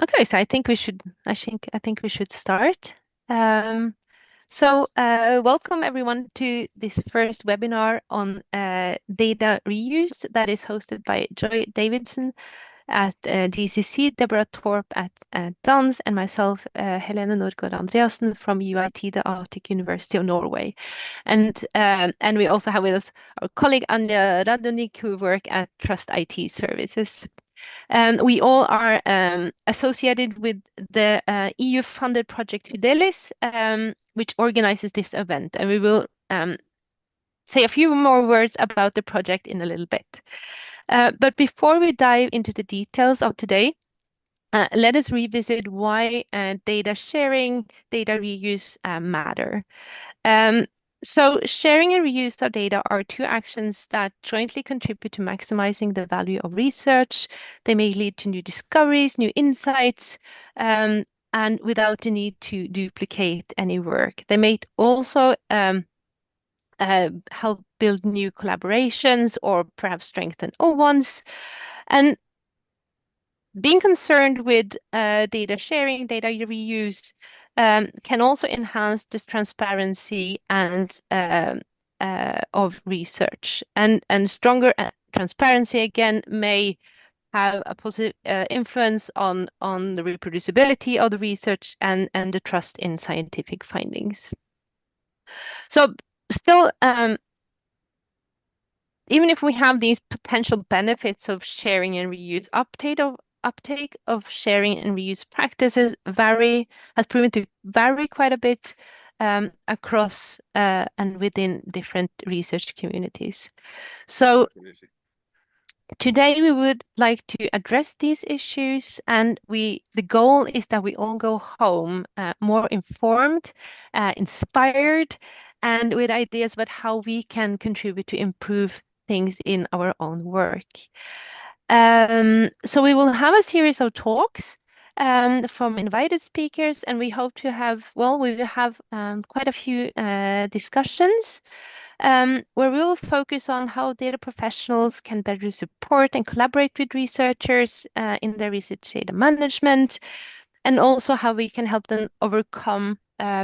Okay, so I think we should start. Um, welcome everyone to this first webinar on data reuse that is hosted by Joy Davidson at DCC, Deborah Torp at DANS, and myself, Helene Norgård Andreassen from UiT, the Arctic University of Norway. And we also have with us our colleague Anja Radonik, who work at Trust IT Services. We all are associated with the EU-funded project Fidelis, which organizes this event. And we will say a few more words about the project in a little bit. But before we dive into the details of today, let us revisit why data sharing, data reuse matter. Um, so sharing and reuse of data are two actions that jointly contribute to maximizing the value of research. They may lead to new discoveries, new insights, um, and without the need to duplicate any work. They may also help build new collaborations or perhaps strengthen old ones. And being concerned with data sharing, data reuse, can also enhance this transparency and of research. And stronger transparency again may have a positive influence on the reproducibility of the research and the trust in scientific findings. So still, even if we have these potential benefits of sharing and reuse, uptake of sharing and reuse practices has proven to vary quite a bit across and within different research communities. So today we would like to address these issues, and the goal is that we all go home more informed, inspired, and with ideas about how we can contribute to improve things in our own work. So we will have a series of talks from invited speakers, and we hope to have, we will have quite a few discussions where we will focus on how data professionals can better support and collaborate with researchers in their research data management, and also how we can help them overcome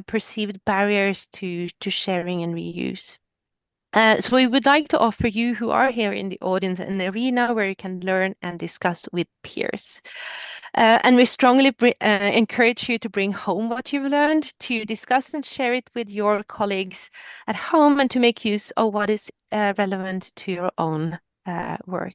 perceived barriers to sharing and reuse. So we would like to offer you who are here in the audience an arena where you can learn and discuss with peers. And we strongly encourage you to bring home what you've learned, to discuss and share it with your colleagues at home, and to make use of what is relevant to your own work.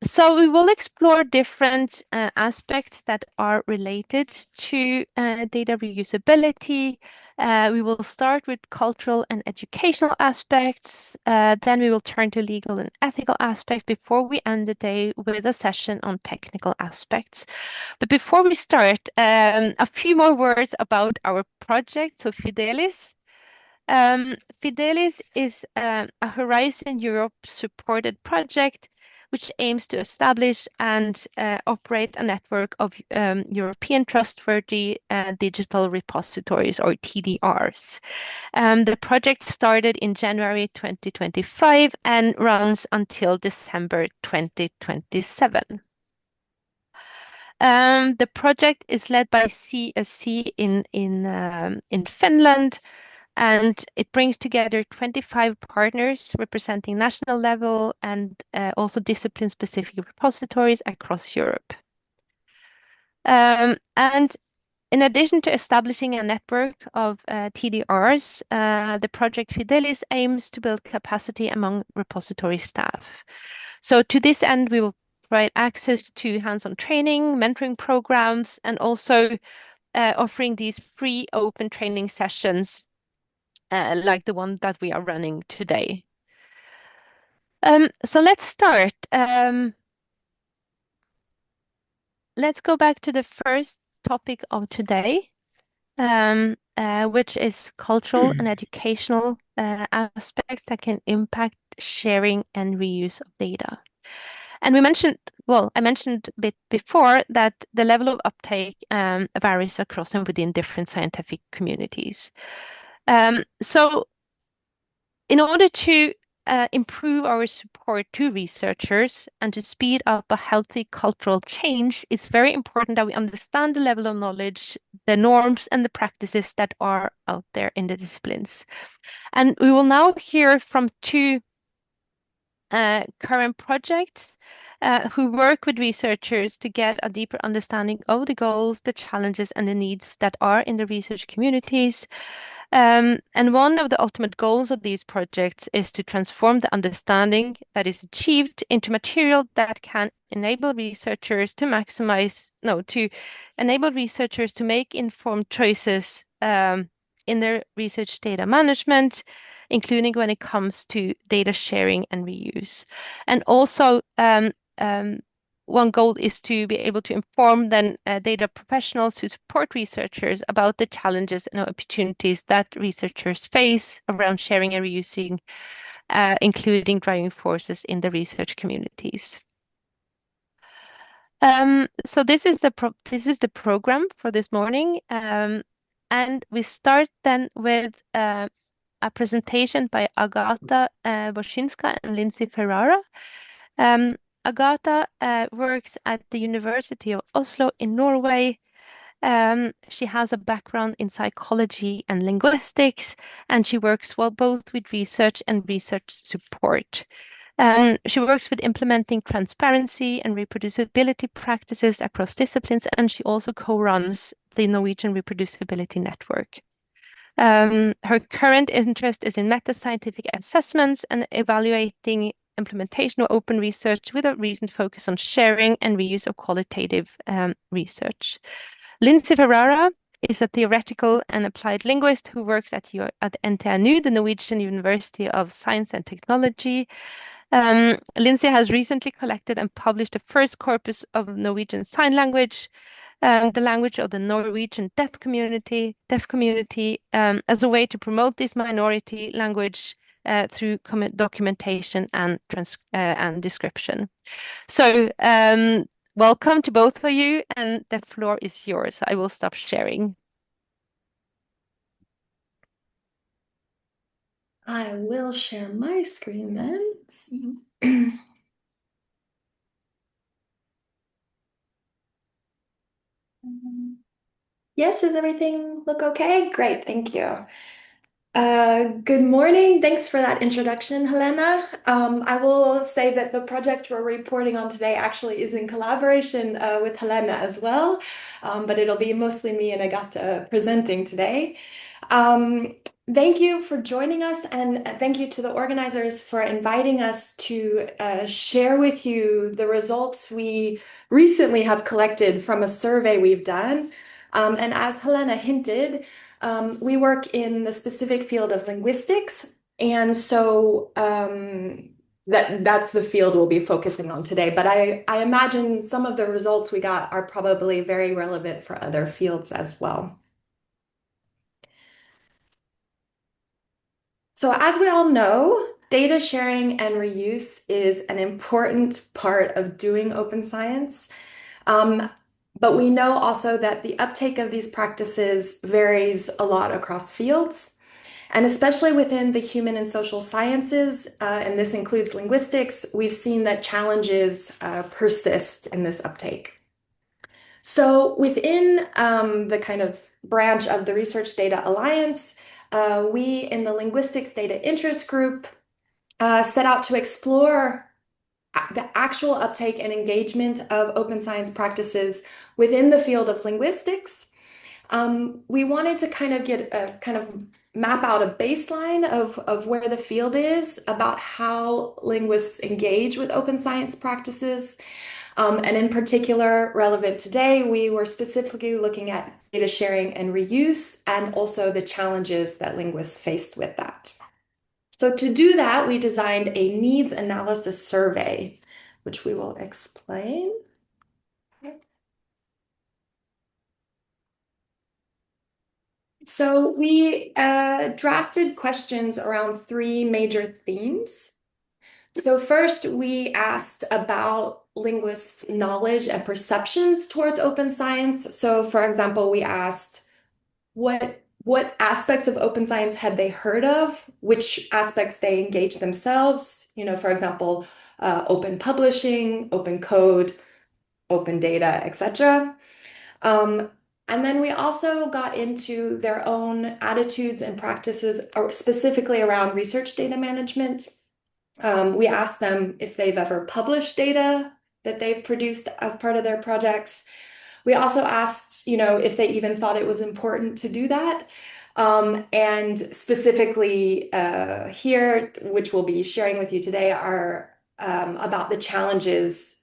So we will explore different aspects that are related to data reusability. We will start with cultural and educational aspects. Then we will turn to legal and ethical aspects before we end the day with a session on technical aspects. But before we start, a few more words about our project. So Fidelis. Fidelis is a Horizon Europe supported project which aims to establish and operate a network of European trustworthy digital repositories, or TDRs. The project started in January 2025 and runs until December 2027. The project is led by CSC in Finland, and it brings together 25 partners representing national level and also discipline-specific repositories across Europe. And in addition to establishing a network of TDRs, the project Fidelis aims to build capacity among repository staff. So to this end, we will provide access to hands-on training, mentoring programs, and also offering these free open training sessions like the one that we are running today. So let's start. Let's go back to the first topic of today, which is cultural and educational aspects that can impact sharing and reuse of data. And I mentioned a bit before that the level of uptake varies across and within different scientific communities. So in order to improve our support to researchers and to speed up a healthy cultural change, it's very important that we understand the level of knowledge, the norms, and the practices that are out there in the disciplines. And we will now hear from two current projects who work with researchers to get a deeper understanding of the goals, the challenges, and the needs that are in the research communities. And one of the ultimate goals of these projects is to transform the understanding that is achieved into material that can enable researchers to to enable researchers to make informed choices in their research data management, including when it comes to data sharing and reuse. And also, one goal is to be able to inform then data professionals who support researchers about the challenges and opportunities that researchers face around sharing and reusing, including driving forces in the research communities. So this is the program for this morning, and we start then with a presentation by Agata Boshinska and Lindsay Ferrara. Agata works at the University of Oslo in Norway. She has a background in psychology and linguistics, and she works both with research and research support. She works with implementing transparency and reproducibility practices across disciplines, and she also co-runs the Norwegian Reproducibility Network. Her current interest is in meta-scientific assessments and evaluating implementation of open research with a recent focus on sharing and reuse of qualitative research. Lindsay Ferrara is a theoretical and applied linguist who works at NTNU, the Norwegian University of Science and Technology. Lindsay has recently collected and published the first corpus of Norwegian Sign Language, the language of the Norwegian deaf community, as a way to promote this minority language through documentation and description. So welcome to both of you, and the floor is yours. I will stop sharing. I will share my screen then. Let's see. Yes, does everything look okay? Great, thank you. Good morning. Thanks for that introduction, Helena. I will say that the project we're reporting on today actually is in collaboration with Helena as well, but it'll be mostly me and Agata presenting today. Thank you for joining us, and thank you to the organizers for inviting us to share with you the results we recently have collected from a survey we've done. And as Helena hinted, we work in the specific field of linguistics, and so that's the field we'll be focusing on today. But I imagine some of the results we got are probably very relevant for other fields as well. So as we all know, data sharing and reuse is an important part of doing open science. But we know also that the uptake of these practices varies a lot across fields. And especially within the human and social sciences, and this includes linguistics, we've seen that challenges persist in this uptake. So within the kind of branch of the Research Data Alliance, we in the Linguistics Data Interest Group set out to explore the actual uptake and engagement of open science practices within the field of linguistics. We wanted to kind of map out a baseline of where the field is about how linguists engage with open science practices. And in particular, relevant today, we were specifically looking at data sharing and reuse, and also the challenges that linguists faced with that. So to do that, we designed a needs analysis survey, which we will explain. So we drafted questions around three major themes. So first, we asked about linguists' knowledge and perceptions towards open science. So for example, we asked, what what aspects of open science had they heard of, which aspects they engaged themselves, for example, open publishing, open code, open data, etc. And then we also got into their own attitudes and practices, specifically around research data management. We asked them if they've ever published data that they've produced as part of their projects. We also asked, if they even thought it was important to do that. And specifically here, which we'll be sharing with you today, are about the challenges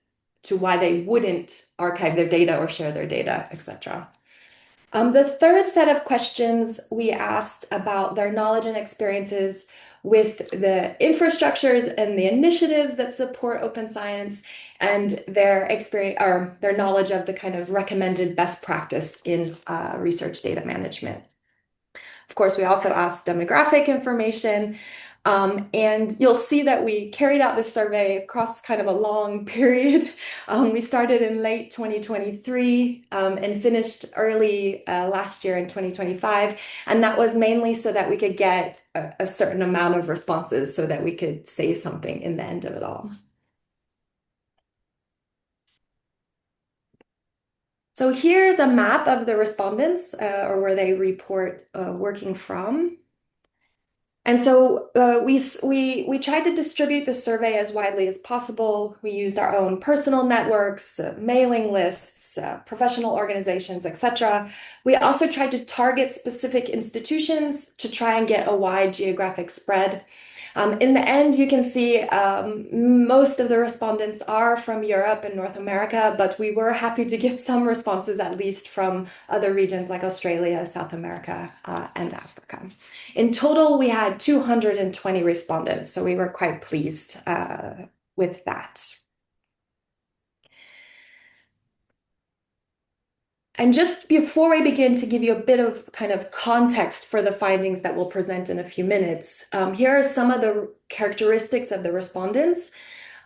to why they wouldn't archive their data or share their data, etc. The third set of questions we asked about their knowledge and experiences with the infrastructures and the initiatives that support open science, and their experience or their knowledge of the kind of recommended best practice in research data management. Of course, we also asked demographic information, and you'll see that we carried out this survey across kind of a long period. We started in late 2023 and finished early last year in 2025. And that was mainly so that we could get a certain amount of responses so that we could say something in the end of it all. So here's a map of the respondents or where they report working from. And so we tried to distribute the survey as widely as possible. We used our own personal networks, mailing lists, professional organizations, etc. We also tried to target specific institutions to try and get a wide geographic spread. In the end, you can see most of the respondents are from Europe and North America, but we were happy to get some responses at least from other regions like Australia, South America, and Africa. In total, we had 220 respondents, so we were quite pleased with that. And just before we begin to give you a bit of kind of context for the findings that we'll present in a few minutes, here are some of the characteristics of the respondents.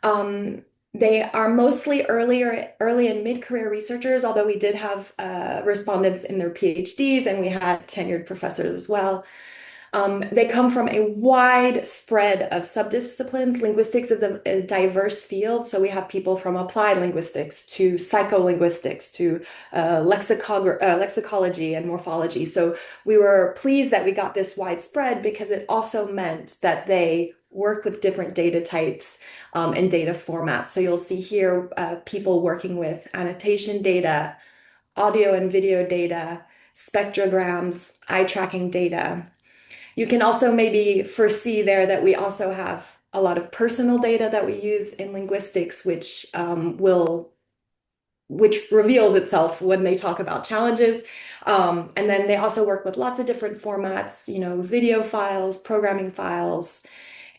They are mostly early and mid-career researchers, although we did have respondents in their PhDs and we had tenured professors as well. They come from a wide spread of subdisciplines. Linguistics is a diverse field, so we have people from applied linguistics to psycholinguistics to lexicology and morphology. So we were pleased that we got this wide spread because it also meant that they work with different data types and data formats. So you'll see here people working with annotation data, audio and video data, spectrograms, eye tracking data. You can also maybe foresee there that we also have a lot of personal data that we use in linguistics, which reveals itself when they talk about challenges. And then they also work with lots of different formats, video files, programming files,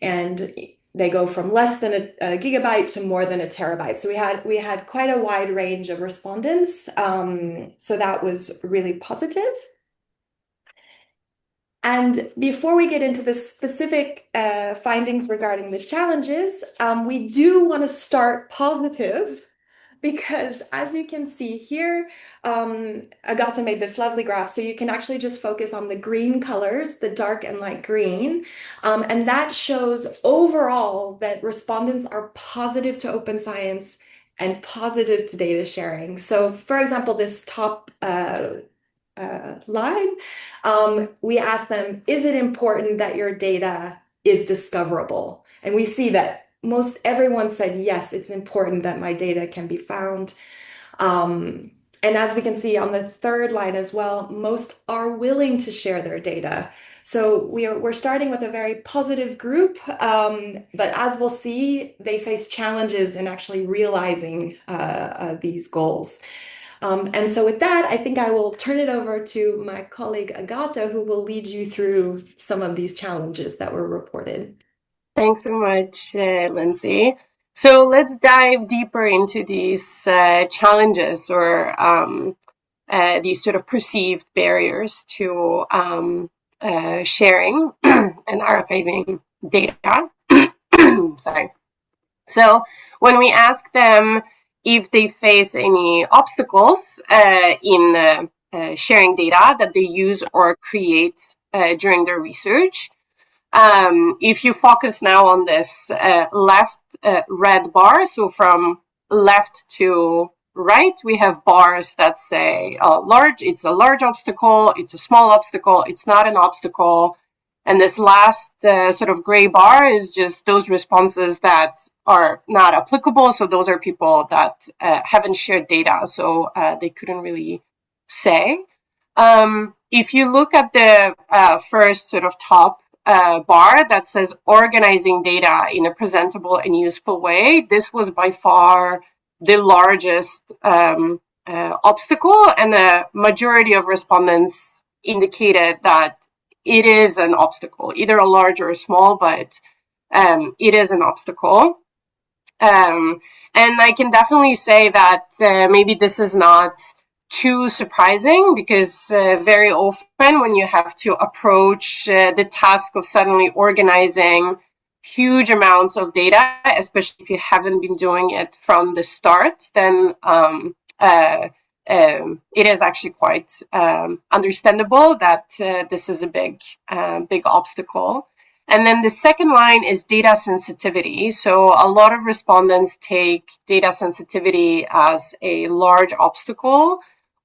and they go from less than a gigabyte to more than a terabyte. So we had quite a wide range of respondents. So that was really positive. And before we get into the specific findings regarding the challenges, we do want to start positive because as you can see here, Agata made this lovely graph. So you can actually just focus on the green colors, the dark and light green. And that shows overall that respondents are positive to open science and positive to data sharing. So for example, this top line, we asked them, is it important that your data is discoverable? And we see that most everyone said, yes, it's important that my data can be found. And as we can see on the third line as well, most are willing to share their data. So we're starting with a very positive group, but as we'll see, they face challenges in actually realizing these goals. And so with that, I think I will turn it over to my colleague Agata, who will lead you through some of these challenges that were reported. Thanks so much, Lindsay. So let's dive deeper into these challenges or these sort of perceived barriers to sharing and archiving data. Sorry. So when we ask them if they face any obstacles in sharing data that they use or create during their research. If you focus now on this left red bar, so from left to right, we have bars that say it's a large obstacle, it's a small obstacle, it's not an obstacle. And this last sort of gray bar is just those responses that are not applicable. So those are people that haven't shared data, so they couldn't really say. If you look at the first sort of top bar that says organizing data in a presentable and useful way, this was by far the largest obstacle, and the majority of respondents indicated that it is an obstacle, either a large or a small, but it is an obstacle. And I can definitely say that maybe this is not too surprising, because very often when you have to approach the task of suddenly organizing huge amounts of data, especially if you haven't been doing it from the start, then it is actually quite understandable that this is a big obstacle. And then the second line is data sensitivity. So a lot of respondents take data sensitivity as a large obstacle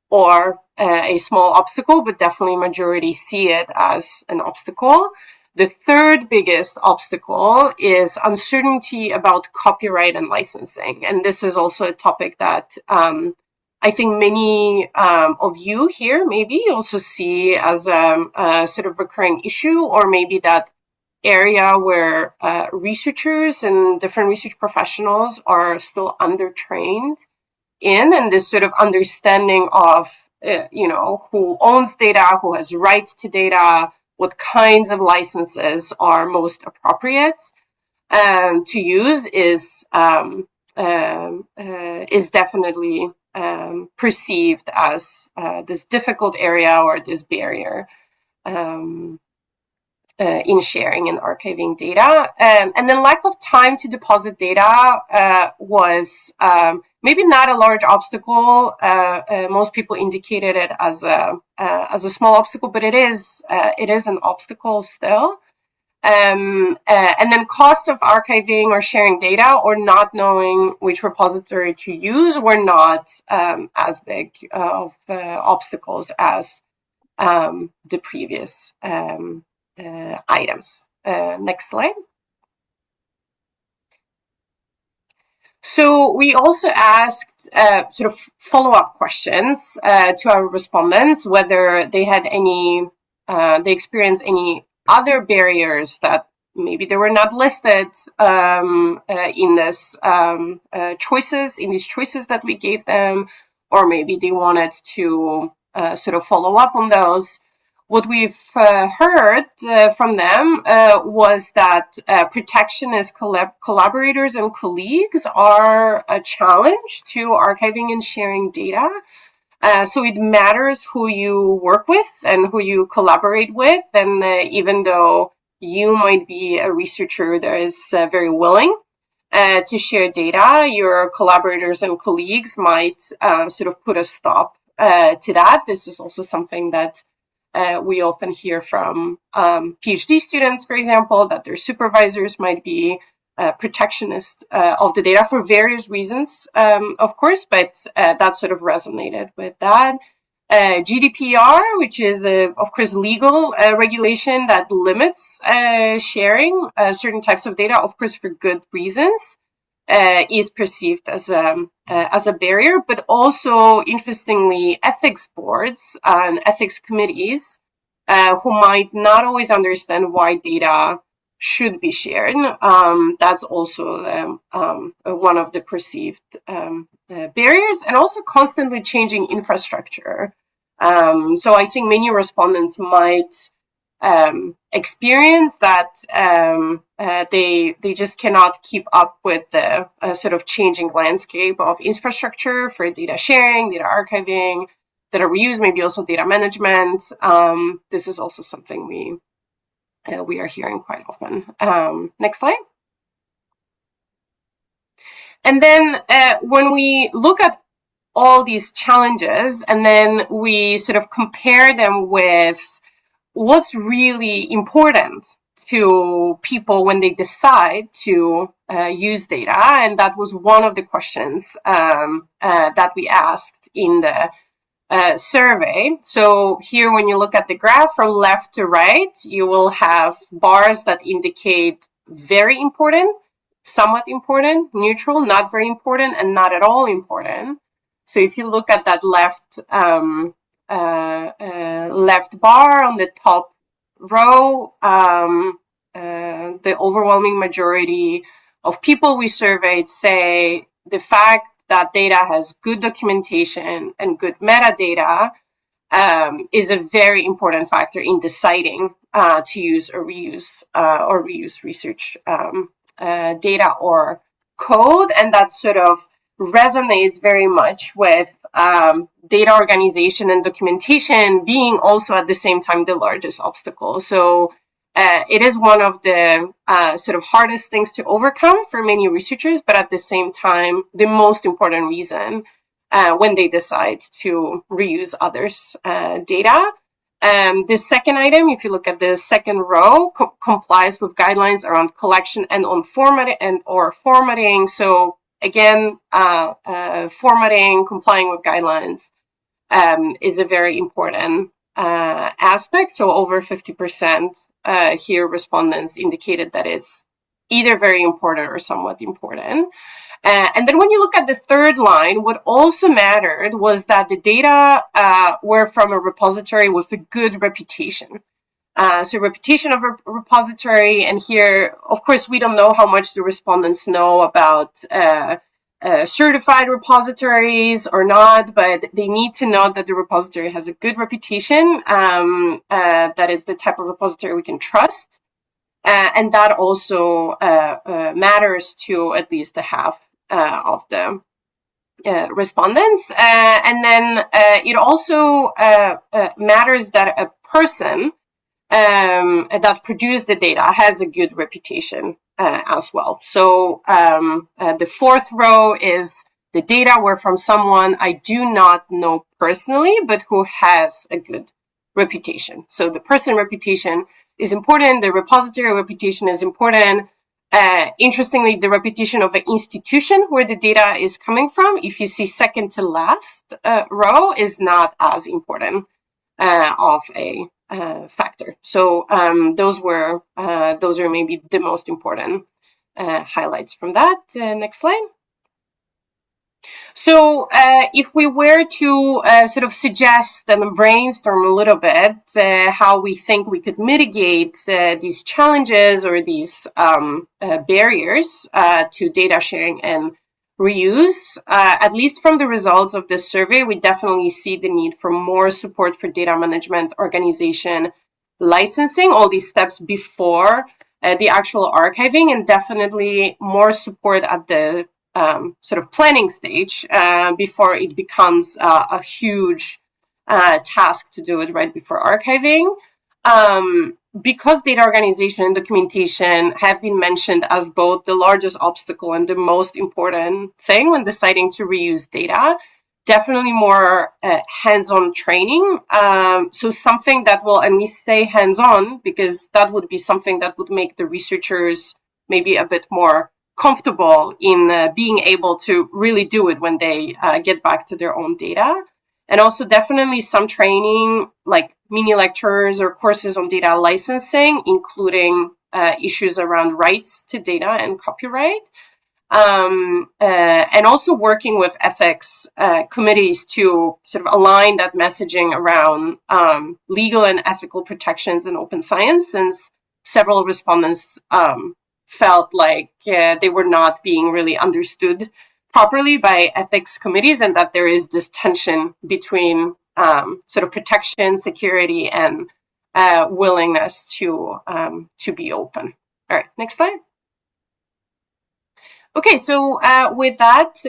or a small obstacle, but definitely majority see it as an obstacle. The third biggest obstacle is uncertainty about copyright and licensing. And this is also a topic that I think many of you here maybe also see as a sort of recurring issue, or maybe that area where researchers and different research professionals are still undertrained in, and this sort of understanding of who owns data, who has rights to data, what kinds of licenses are most appropriate to use is definitely perceived as this difficult area or this barrier in sharing and archiving data. And then lack of time to deposit data was maybe not a large obstacle. Most people indicated it as a small obstacle, but it is an obstacle still. And then cost of archiving or sharing data, or not knowing which repository to use, were not as big of obstacles as the previous items. Next slide. So we also asked sort of follow-up questions to our respondents, whether they had they experienced any other barriers that maybe they were not listed in these choices that we gave them, or maybe they wanted to sort of follow up on those. What we've heard from them was that protectionist collaborators and colleagues are a challenge to archiving and sharing data. So it matters who you work with and who you collaborate with. And even though you might be a researcher that is very willing to share data, your collaborators and colleagues might sort of put a stop to that. This is also something that we often hear from PhD students, for example, that their supervisors might be protectionist of the data for various reasons, of course, but that sort of resonated with that. GDPR, which is of course, legal regulation that limits sharing certain types of data, of course, for good reasons, is perceived as a barrier. But also, interestingly, ethics boards and ethics committees who might not always understand why data should be shared. That's also one of the perceived barriers, and also constantly changing infrastructure. So I think many respondents might experience that they just cannot keep up with the sort of changing landscape of infrastructure for data sharing, data archiving, data reuse, maybe also data management. This is also something we are hearing quite often. Next slide. And then when we look at all these challenges, and then we sort of compare them with what's really important to people when they decide to use data. And that was one of the questions that we asked in the survey. So here, when you look at the graph from left to right, you will have bars that indicate very important, somewhat important, neutral, not very important, and not at all important. So if you look at that left left bar on the top row, the overwhelming majority of people we surveyed say the fact that data has good documentation and good metadata is a very important factor in deciding to use or reuse research data or code, and that sort of resonates very much with data organization and documentation being also at the same time the largest obstacle. So it is one of the sort of hardest things to overcome for many researchers, but at the same time, the most important reason when they decide to reuse others' data. The second item, if you look at the second row, complies with guidelines around collection and on formatting or formatting. So again, formatting, complying with guidelines is a very important aspect. So over 50% here respondents indicated that it's either very important or somewhat important. And then when you look at the third line, what also mattered was that the data were from a repository with a good reputation. So reputation of a repository, and here, of course, we don't know how much the respondents know about certified repositories or not, but they need to know that the repository has a good reputation, that is the type of repository we can trust. And that also matters to at least a half of the respondents. And then it also matters that a person that produced the data has a good reputation as well. So the fourth row is the data were from someone I do not know personally, but who has a good reputation. So the person reputation is important. The repository reputation is important. Interestingly, the reputation of an institution where the data is coming from, if you see second to last row, is not as important of a factor. So those are maybe the most important highlights from that. Next slide. So if we were to sort of suggest and brainstorm a little bit how we think we could mitigate these challenges or these barriers to data sharing and reuse, at least from the results of this survey, we definitely see the need for more support for data management, organization, licensing, all these steps before the actual archiving, and definitely more support at the sort of planning stage before it becomes a huge task to do it right before archiving. Because data organization and documentation have been mentioned as both the largest obstacle and the most important thing when deciding to reuse data, definitely more hands-on training. So something that will, and we say hands-on because that would be something that would make the researchers maybe a bit more comfortable in being able to really do it when they get back to their own data. And also definitely some training like mini lectures or courses on data licensing, including issues around rights to data and copyright. And also working with ethics committees to sort of align that messaging around legal and ethical protections in open science, since several respondents felt like they were not being really understood properly by ethics committees, and that there is this tension between sort of protection, security, and willingness to be open. All right, next slide. Okay, so with that,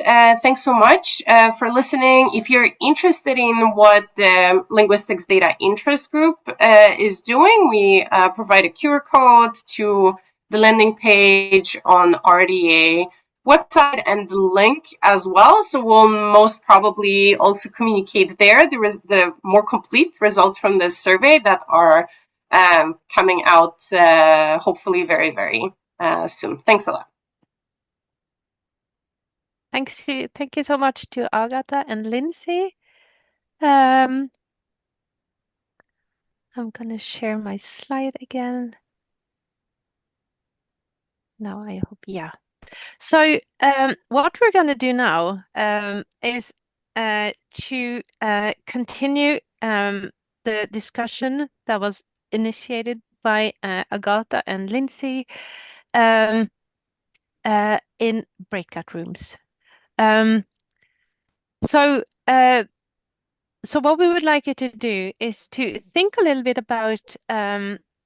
thanks so much for listening. If you're interested in what the Linguistics Data Interest Group is doing, we provide a QR code to the landing page on RDA website and the link as well. So we'll most probably also communicate there. There is the more complete results from this survey that are coming out hopefully very, very soon. Thanks a lot. Thank you so much to Agatha and Lindsay. I'm gonna share my slide again. Now I hope, yeah. So what we're gonna do now is to continue the discussion that was initiated by Agatha and Lindsay um, in breakout rooms. Um, so so what we would like you to do is to think a little bit about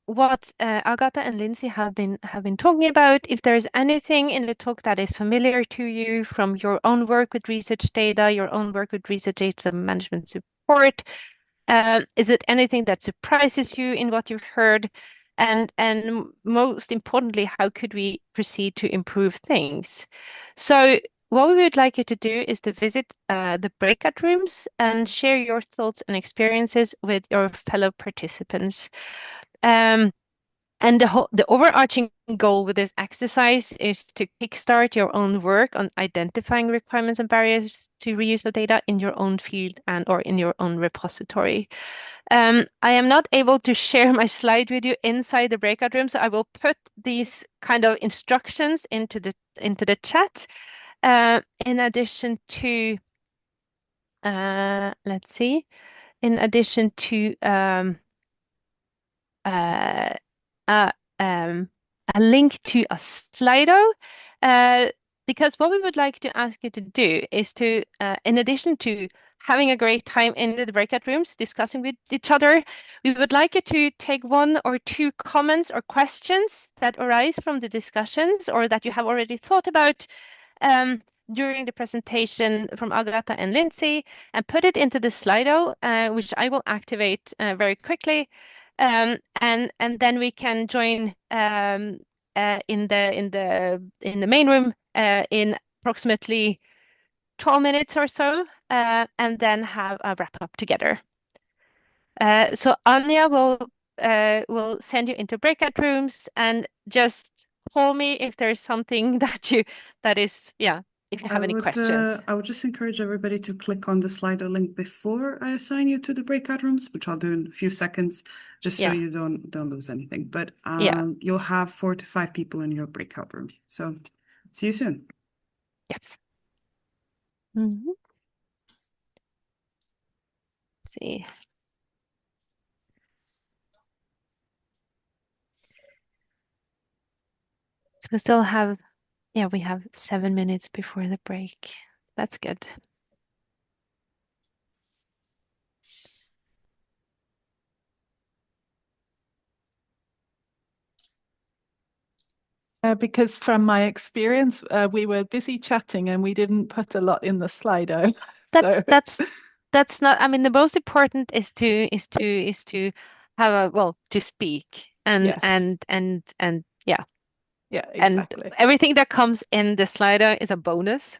what Agatha and Lindsay have been talking about. If there's anything in the talk that is familiar to you from your own work with research data, your own work with research data management support, is it anything that surprises you in what you've heard? And most importantly, how could we proceed to improve things? So what we would like you to do is to visit the breakout rooms and share your thoughts and experiences with your fellow participants. And the overarching goal with this exercise is to kickstart your own work on identifying requirements and barriers to reuse of data in your own field and or in your own repository. I am not able to share my slide with you inside the breakout room, so I will put these kind of instructions into the chat. In addition to, let's see, in addition to uh, uh, a link to a Slido, because what we would like to ask you to do is to, in addition to having a great time in the breakout rooms discussing with each other, we would like you to take one or two comments or questions that arise from the discussions or that you have already thought about during the presentation from Agatha and Lindsay and put it into the Slido, which I will activate very quickly. And then we can join in the main room in approximately 12 minutes or so, and then have a wrap up together. So Anya will send you into breakout rooms and just call me if there's something that is, yeah, if you have any questions. I would just encourage everybody to click on the Slido link before I assign you to the breakout rooms, which I'll do in a few seconds, just so Yeah. you don't lose anything. But Yeah. you'll have 4 to 5 people in your breakout room. So see you soon. Yes. Mm-hmm. See. So we still have, yeah, we have 7 minutes before the break. That's good. Because from my experience, we were busy chatting and we didn't put a lot in the Slido. That's not, I mean, the most important is to have to speak and Yes. and yeah. Yeah, exactly. And everything that comes in the Slido is a bonus.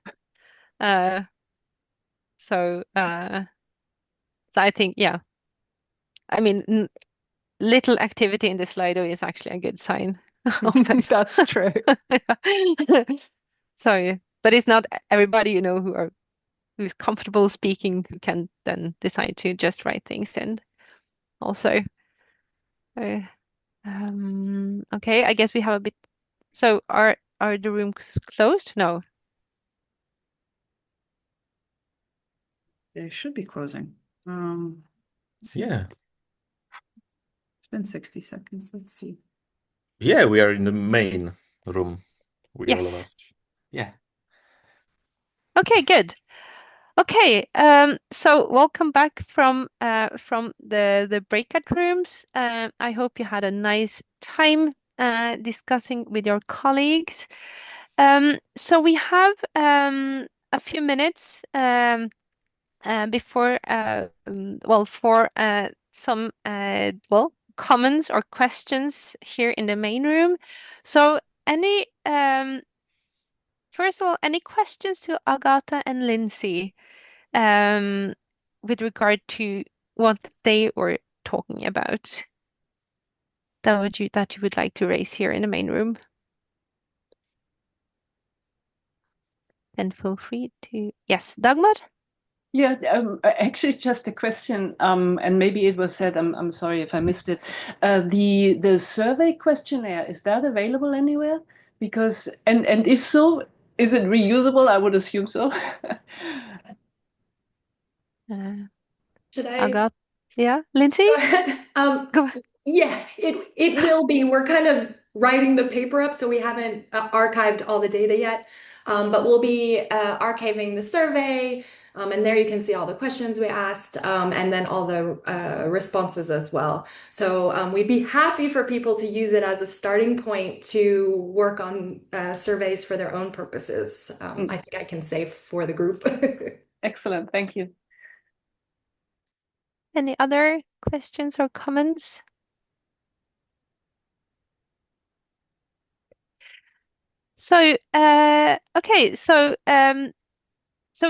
So I think, yeah. I mean, little activity in the Slido is actually a good sign. That's true. So, but it's not everybody, who's comfortable speaking who can then decide to just write things in also. Uh, okay, I guess we have a bit. So are the rooms closed? No. They should be closing. Yeah. It's been 60 seconds. Let's see. Yeah, we are in the main room with all of Yes. us. Yeah. Okay, good. Okay, so welcome back from the breakout rooms. I hope you had a nice time discussing with your colleagues. So we have a few minutes before for some comments or questions here in the main room. So any first of all, any questions to Agatha and Lindsay with regard to what they were talking about that you would like to raise here in the main room? Then feel free to. Yes, Dagmar? Yeah, actually, just a question, and maybe it was said. I'm sorry if I missed it. The survey questionnaire, is that available anywhere? Because and if so, is it reusable? I would assume so. Should I? Agatha? Yeah, Lindsay? Go ahead. Go. Yeah, it will be. We're kind of writing the paper up, so we haven't archived all the data yet. But we'll be archiving the survey, and there you can see all the questions we asked, and then all the responses as well. So we'd be happy for people to use it as a starting point to work on surveys for their own purposes. I think I can say for the group. Excellent, thank you. Any other questions or comments? So, okay, so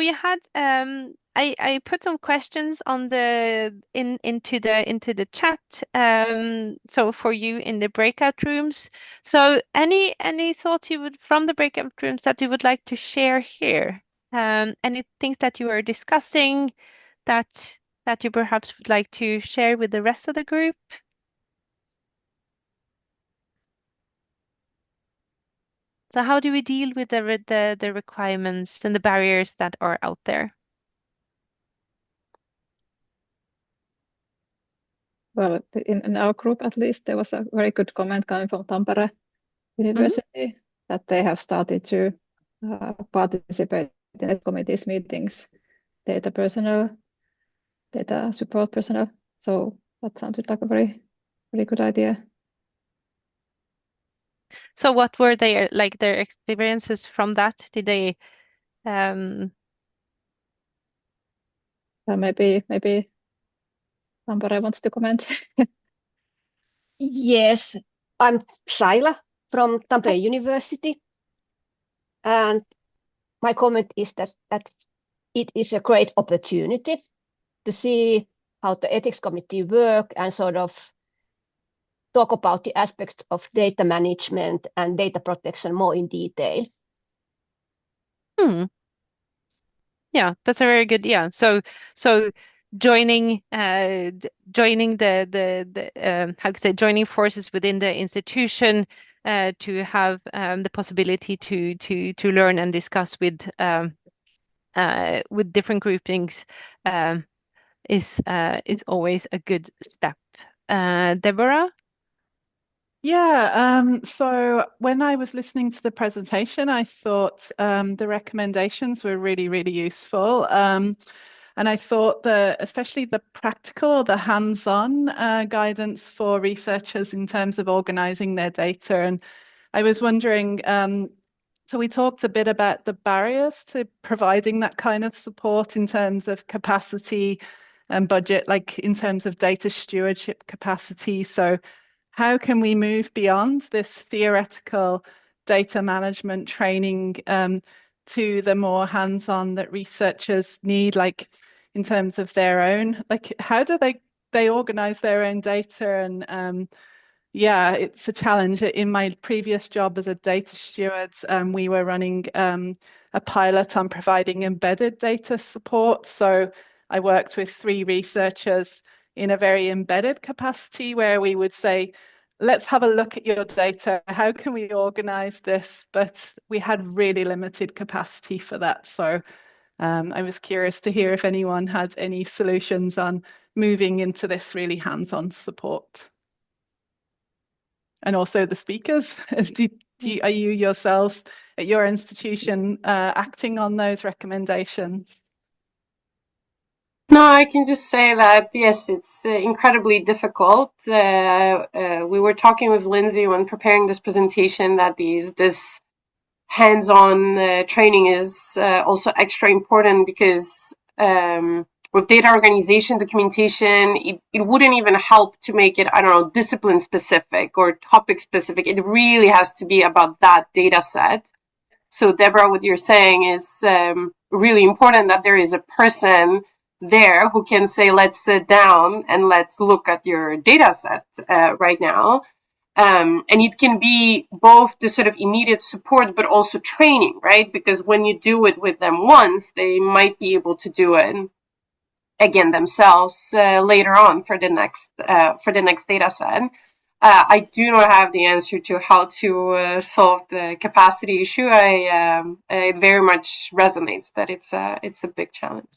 you had I put some questions on into the chat so for you in the breakout rooms. So any thoughts you would from the breakout rooms that you would like to share here? Any things that you are discussing that you perhaps would like to share with the rest of the group? So how do we deal with the requirements and the barriers that are out there? Well, in our group at least, there was a very good comment coming from Tampere University that they have started to participate in the committee's meetings, data personnel, data support personnel. So that sounded like a very good idea. So what were their experiences from that? Did they maybe Tampere wants to comment. Yes, I'm Shaila from Tampere University, and my comment is that it is a great opportunity to see how the ethics committee work and sort of talk about the aspects of data management and data protection more in detail. Yeah, that's a very good, yeah. So joining the how to say joining forces within the institution to have the possibility to learn and discuss with different groupings is always a good step. Deborah? Yeah, so when I was listening to the presentation, I thought the recommendations were really, really useful. And I thought that especially the practical, the hands-on guidance for researchers in terms of organizing their data. And I was wondering, so we talked a bit about the barriers to providing that kind of support in terms of capacity and budget, like in terms of data stewardship capacity. So how can we move beyond this theoretical data management training to the more hands-on that researchers need, like in terms of their own, like how do they organize their own data? And yeah, it's a challenge. In my previous job as a data steward, we were running a pilot on providing embedded data support. So I worked with 3 researchers in a very embedded capacity where we would say, let's have a look at your data. How can we organize this? But we had really limited capacity for that. So I was curious to hear if anyone had any solutions on moving into this really hands-on support. And also the speakers, are you yourselves at your institution acting on those recommendations? No, I can just say that, yes, it's incredibly difficult. We were talking with Lindsay when preparing this presentation that this hands-on training is also extra important because with data organization, documentation, it wouldn't even help to make it, I don't know, discipline specific or topic specific. It really has to be about that data set. So Deborah, what you're saying is really important, that there is a person there who can say, let's sit down and let's look at your data set right now. And it can be both the sort of immediate support, but also training, right? Because when you do it with them once, they might be able to do it again themselves later on for the next data set. I do not have the answer to how to solve the capacity issue. It very much resonates that it's a big challenge.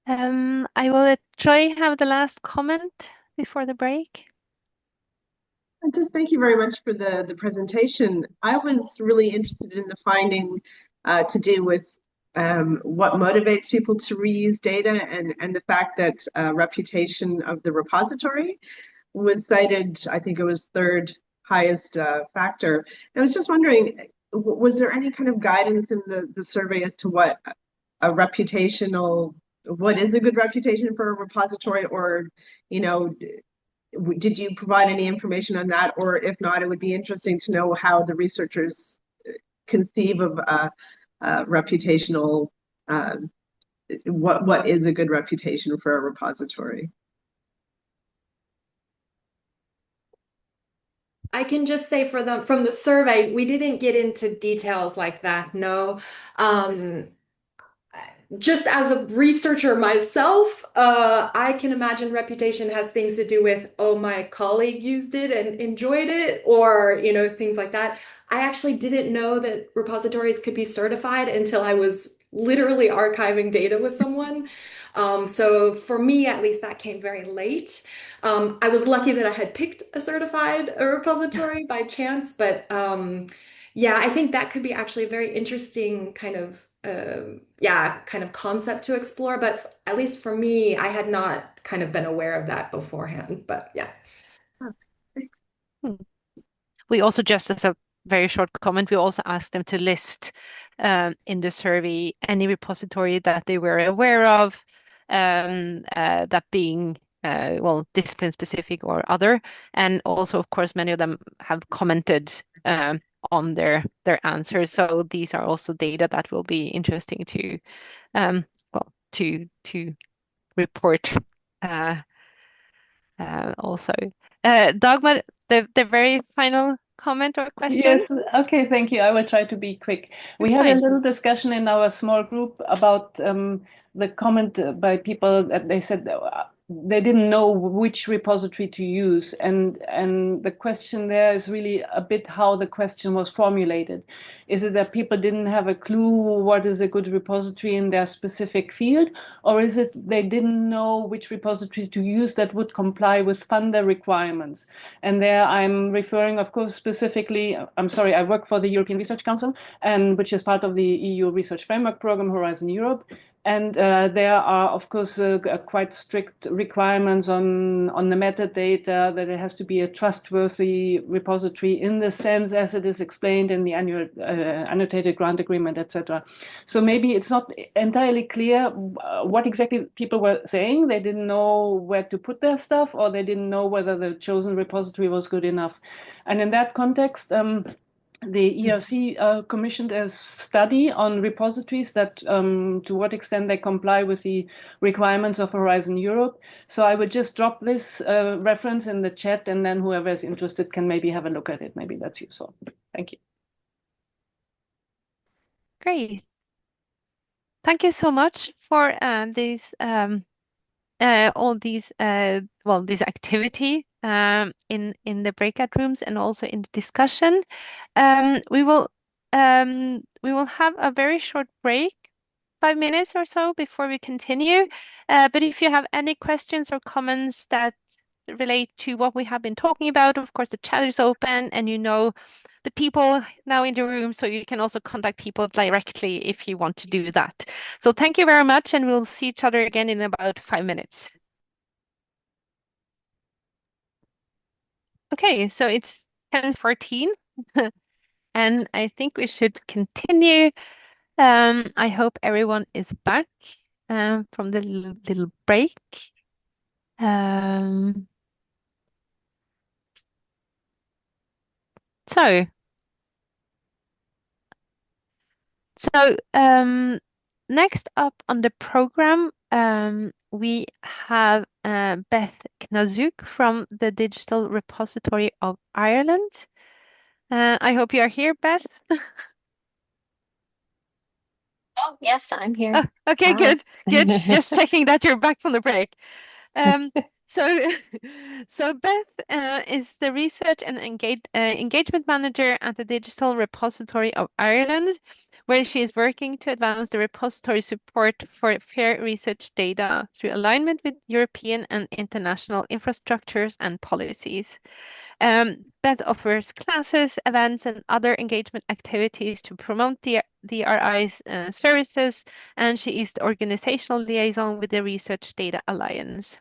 I will let Troy have the last comment before the break. Just thank you very much for the presentation. I was really interested in the finding to do with what motivates people to reuse data, and the fact that reputation of the repository was cited. I think it was third highest factor. I was just wondering, was there any kind of guidance in the survey as to what is a good reputation for a repository, or, did you provide any information on that? Or if not, it would be interesting to know how the researchers conceive of reputational, what is a good reputation for a repository? I can just say from the survey, we didn't get into details like that. No. Just as a researcher myself, I can imagine reputation has things to do with, oh, my colleague used it and enjoyed it, or, things like that. I actually didn't know that repositories could be certified until I was literally archiving data with someone. So for me, at least, that came very late. I was lucky that I had picked a certified repository by chance, but yeah, I think that could be actually a very interesting kind of concept to explore. But at least for me, I had not kind of been aware of that beforehand. But yeah. We also, just as a very short comment, we also asked them to list in the survey any repository that they were aware of, that being discipline specific or other. And also, of course, many of them have commented on their answers. So these are also data that will be interesting to to report also. Dagmar, the very final comment or question? Yes, okay, thank you. I will try to be quick. We had a little discussion in our small group about the comment by people that they said they didn't know which repository to use, and the question there is really a bit how the question was formulated. Is it that people didn't have a clue what is a good repository in their specific field, or is it they didn't know which repository to use that would comply with funder requirements? And there I'm referring, of course, specifically, I'm sorry, I work for the European Research Council, and which is part of the EU Research Framework Program, Horizon Europe. And there are, of course, quite strict requirements on the metadata, that it has to be a trustworthy repository in the sense as it is explained in the annual annotated grant agreement, etc. So maybe it's not entirely clear what exactly people were saying. They didn't know where to put their stuff, or they didn't know whether the chosen repository was good enough. And in that context, the ERC commissioned a study on repositories that to what extent they comply with the requirements of Horizon Europe. So I would just drop this reference in the chat, and then whoever is interested can maybe have a look at it. Maybe that's useful. Thank you. Great. Thank you so much for these all these this activity in the breakout rooms and also in the discussion. We will have a very short break, 5 minutes or so before we continue. But if you have any questions or comments that relate to what we have been talking about, of course, the chat is open, and the people now in the room, so you can also contact people directly if you want to do that. So thank you very much, and we'll see each other again in about 5 minutes. Okay, so it's 10:14, and I think we should continue. I hope everyone is back from the little break. So So next up on the program, we have Beth Knazuk from the Digital Repository of Ireland. I hope you are here, Beth. Oh, yes, I'm here. Oh, okay, Hi. good. Just checking that you're back from the break. So, so Beth is the research and engagement manager at the Digital Repository of Ireland, where she is working to advance the repository support for fair research data through alignment with European and international infrastructures and policies. Beth offers classes, events, and other engagement activities to promote the DRI's services, and she is the organizational liaison with the Research Data Alliance,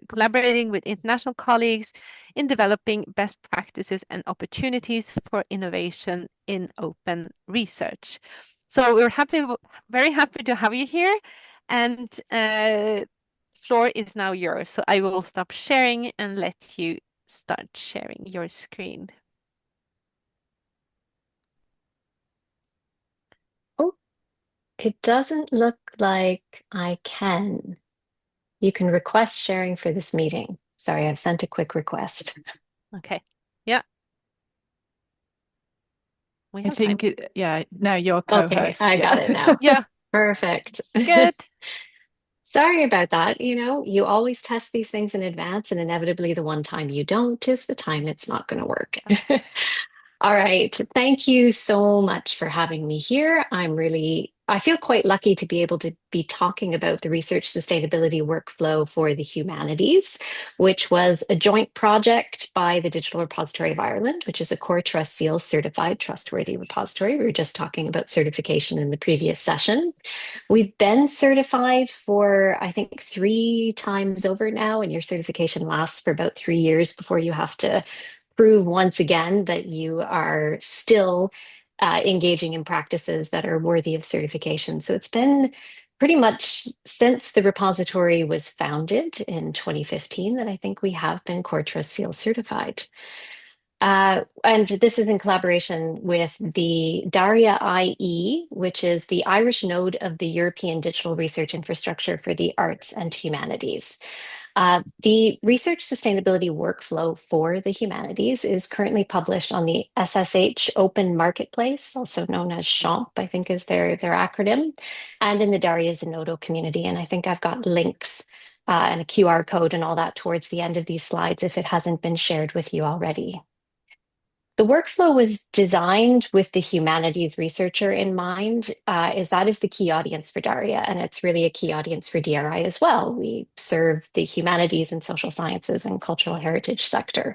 collaborating with international colleagues in developing best practices and opportunities for innovation in open research. So we're very happy to have you here, and floor is now yours. So I will stop sharing and let you start sharing your screen. Oh, it doesn't look like I can. You can request sharing for this meeting. Sorry, I've sent a quick request. Okay. Yeah. We I have time. think yeah, now you're Okay, co-host. I got it now. Yeah. Perfect. Good. Sorry about that. You know, you always test these things in advance, and inevitably the one time you don't is the time it's not going to work. All right. Thank you so much for having me here. I feel quite lucky to be able to be talking about the research sustainability workflow for the humanities, which was a joint project by the Digital Repository of Ireland, which is a Core Trust Seal certified trustworthy repository. We were just talking about certification in the previous session. We've been certified for, I think, 3 times over now, and your certification lasts for about 3 years before you have to prove once again that you are still engaging in practices that are worthy of certification. So it's been pretty much since the repository was founded in 2015 that I think we have been Core Trust Seal certified. And this is in collaboration with the DARIA IE, which is the Irish node of the European Digital Research Infrastructure for the Arts and Humanities. The research sustainability workflow for the humanities is currently published on the SSH Open Marketplace, also known as SHOMP, I think is their acronym, and in the DARIA Zenodo community. And I think I've got links and a QR code and all that towards the end of these slides if it hasn't been shared with you already. The workflow was designed with the humanities researcher in mind, as that is the key audience for DARIA, and it's really a key audience for DRI as well. We serve the humanities and social sciences and cultural heritage sector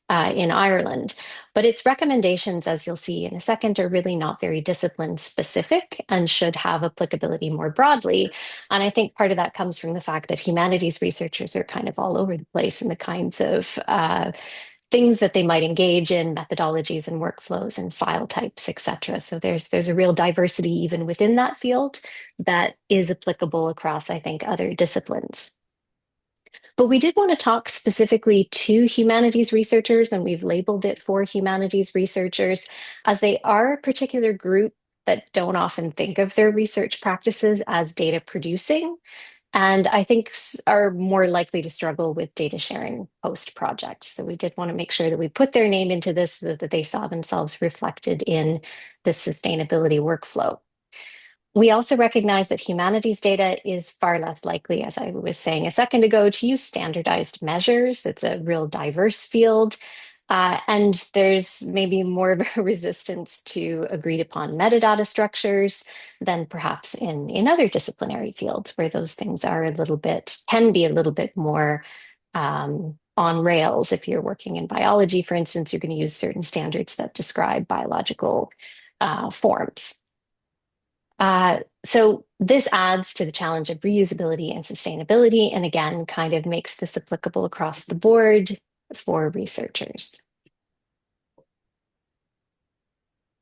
in Ireland. But its recommendations, as you'll see in a second, are really not very discipline specific and should have applicability more broadly. And I think part of that comes from the fact that humanities researchers are kind of all over the place in the kinds of things that they might engage in, methodologies and workflows and file types, et cetera. So there's a real diversity even within that field that is applicable across, I think, other disciplines. But we did want to talk specifically to humanities researchers, and we've labeled it for humanities researchers, as they are a particular group that don't often think of their research practices as data producing, and I think are more likely to struggle with data sharing post-project. So we did want to make sure that we put their name into this so that they saw themselves reflected in the sustainability workflow. We also recognize that humanities data is far less likely, as I was saying a second ago, to use standardized measures. It's a real diverse field. And there's maybe more of a resistance to agreed upon metadata structures than perhaps in other disciplinary fields where those things are can be a little bit more on rails. If you're working in biology, for instance, you're going to use certain standards that describe biological forms. So this adds to the challenge of reusability and sustainability, and again, kind of makes this applicable across the board for researchers.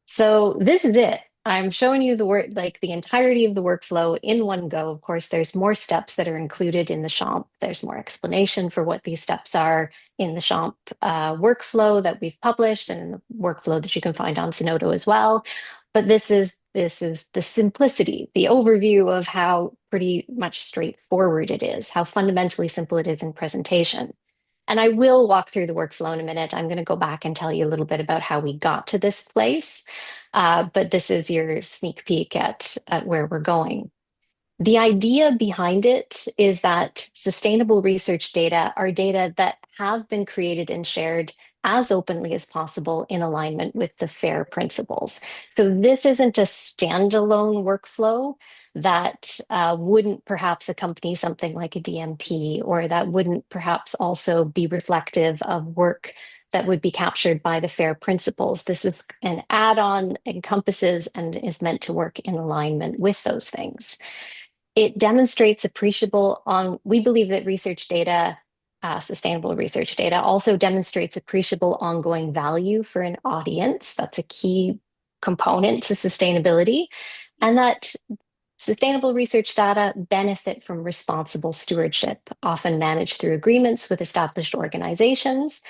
So this is it. I'm showing you the entirety of the workflow in one go. Of course, there's more steps that are included in the SHOMP. There's more explanation for what these steps are in the SHOMP workflow that we've published and in the workflow that you can find on Zenodo as well. But this is This is the simplicity, the overview of how pretty much straightforward it is, how fundamentally simple it is in presentation. And I will walk through the workflow in a minute. I'm going to go back and tell you a little bit about how we got to this place. But this is your sneak peek at where we're going. The idea behind it is that sustainable research data are data that have been created and shared as openly as possible in alignment with the FAIR principles. So this isn't a standalone workflow that wouldn't perhaps accompany something like a DMP, or that wouldn't perhaps also be reflective of work that would be captured by the FAIR principles. This is an add-on, encompasses, and is meant to work in alignment with those things. It demonstrates we believe that research data, sustainable research data, also demonstrates appreciable ongoing value for an audience. That's a key component to sustainability, and that sustainable research data benefit from responsible stewardship, often managed through agreements with established organizations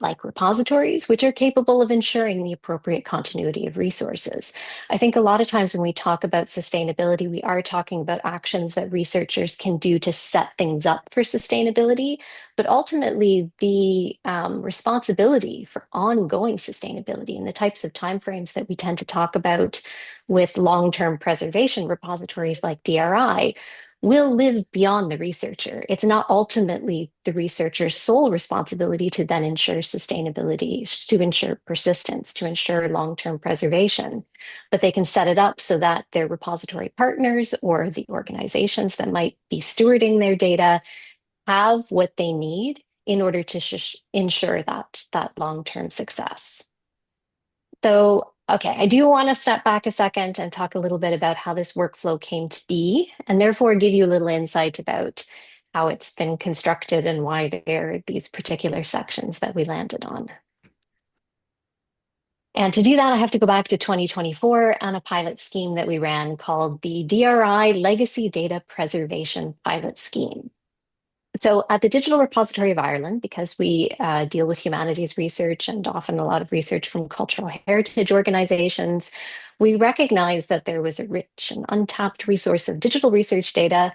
like repositories, which are capable of ensuring the appropriate continuity of resources. I think a lot of times when we talk about sustainability, we are talking about actions that researchers can do to set things up for sustainability, but ultimately the responsibility for ongoing sustainability and the types of timeframes that we tend to talk about with long-term preservation repositories like DRI will live beyond the researcher. It's not ultimately the researcher's sole responsibility to then ensure sustainability, to ensure persistence, to ensure long-term preservation, but they can set it up so that their repository partners or the organizations that might be stewarding their data have what they need in order to ensure that long-term success. So, okay, I do want to step back a second and talk a little bit about how this workflow came to be, and therefore give you a little insight about how it's been constructed and why there are these particular sections that we landed on. And to do that, I have to go back to 2024 and a pilot scheme that we ran called the DRI Legacy Data Preservation Pilot Scheme. So at the Digital Repository of Ireland, because we deal with humanities research and often a lot of research from cultural heritage organizations, we recognized that there was a rich and untapped resource of digital research data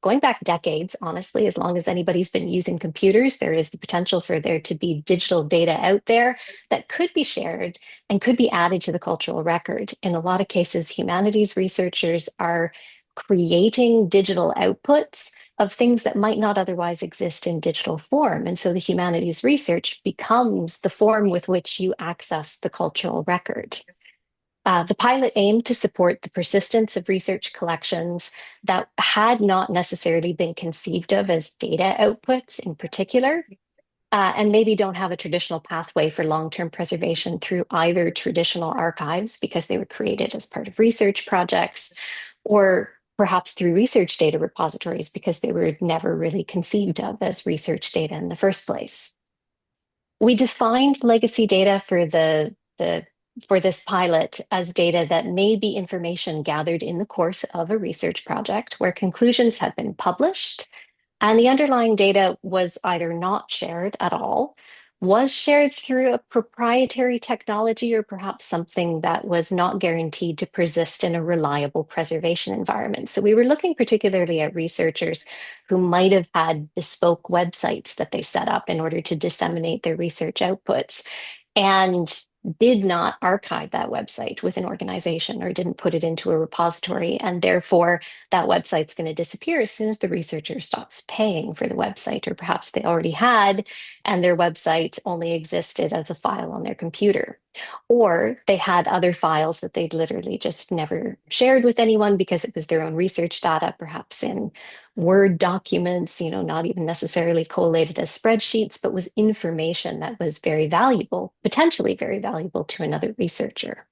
going back decades, honestly. As long as anybody's been using computers, there is the potential for there to be digital data out there that could be shared and could be added to the cultural record. In a lot of cases, humanities researchers are creating digital outputs of things that might not otherwise exist in digital form. And so the humanities research becomes the form with which you access the cultural record. The pilot aimed to support the persistence of research collections that had not necessarily been conceived of as data outputs in particular, and maybe don't have a traditional pathway for long-term preservation through either traditional archives because they were created as part of research projects, or perhaps through research data repositories because they were never really conceived of as research data in the first place. We defined legacy data for for this pilot as data that may be information gathered in the course of a research project where conclusions have been published and the underlying data was either not shared at all, was shared through a proprietary technology, or perhaps something that was not guaranteed to persist in a reliable preservation environment. So we were looking particularly at researchers who might have had bespoke websites that they set up in order to disseminate their research outputs and did not archive that website with an organization or didn't put it into a repository. And therefore, that website's going to disappear as soon as the researcher stops paying for the website, or perhaps they already had and their website only existed as a file on their computer. Or they had other files that they'd literally just never shared with anyone because it was their own research data, perhaps in Word documents, not even necessarily collated as spreadsheets, but was information that was very valuable, potentially very valuable to another researcher.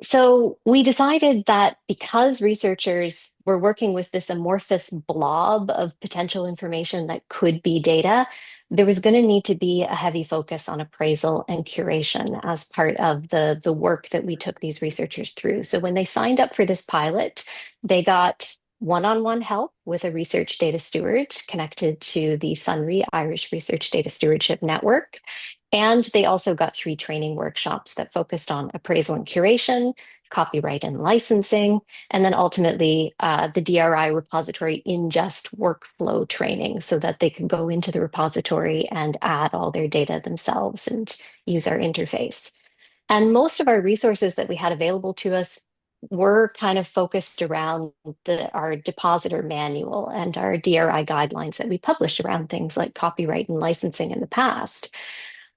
So we decided that because researchers were working with this amorphous blob of potential information that could be data, there was going to need to be a heavy focus on appraisal and curation as part of the work that we took these researchers through. So when they signed up for this pilot, they got one-on-one help with a research data steward connected to the SUNRI Irish Research Data Stewardship Network. And they also got 3 training workshops that focused on appraisal and curation, copyright and licensing, and then ultimately the DRI repository ingest workflow training so that they could go into the repository and add all their data themselves and use our interface. And most of our resources that we had available to us were kind of focused around our depositor manual and our DRI guidelines that we published around things like copyright and licensing in the past.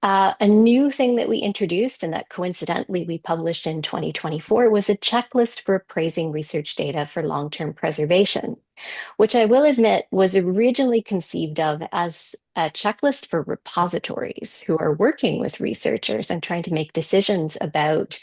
A new thing that we introduced and that coincidentally we published in 2024 was a checklist for appraising research data for long-term preservation, which I will admit was originally conceived of as a checklist for repositories who are working with researchers and trying to make decisions about,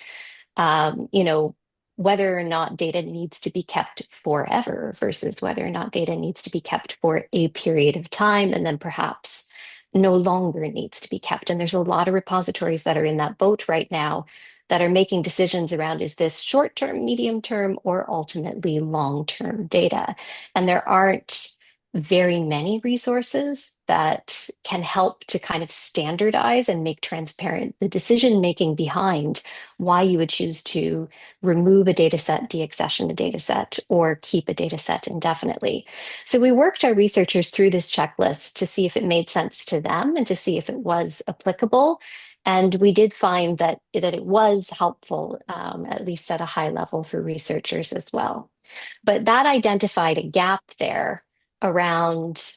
whether or not data needs to be kept forever versus whether or not data needs to be kept for a period of time and then perhaps no longer needs to be kept. And there's a lot of repositories that are in that boat right now that are making decisions around, is this short-term, medium-term, or ultimately long-term data? And there aren't very many resources that can help to kind of standardize and make transparent the decision making behind why you would choose to remove a data set, deaccession a data set, or keep a data set indefinitely. So we worked our researchers through this checklist to see if it made sense to them and to see if it was applicable. And we did find that it was helpful, at least at a high level for researchers as well. But that identified a gap there around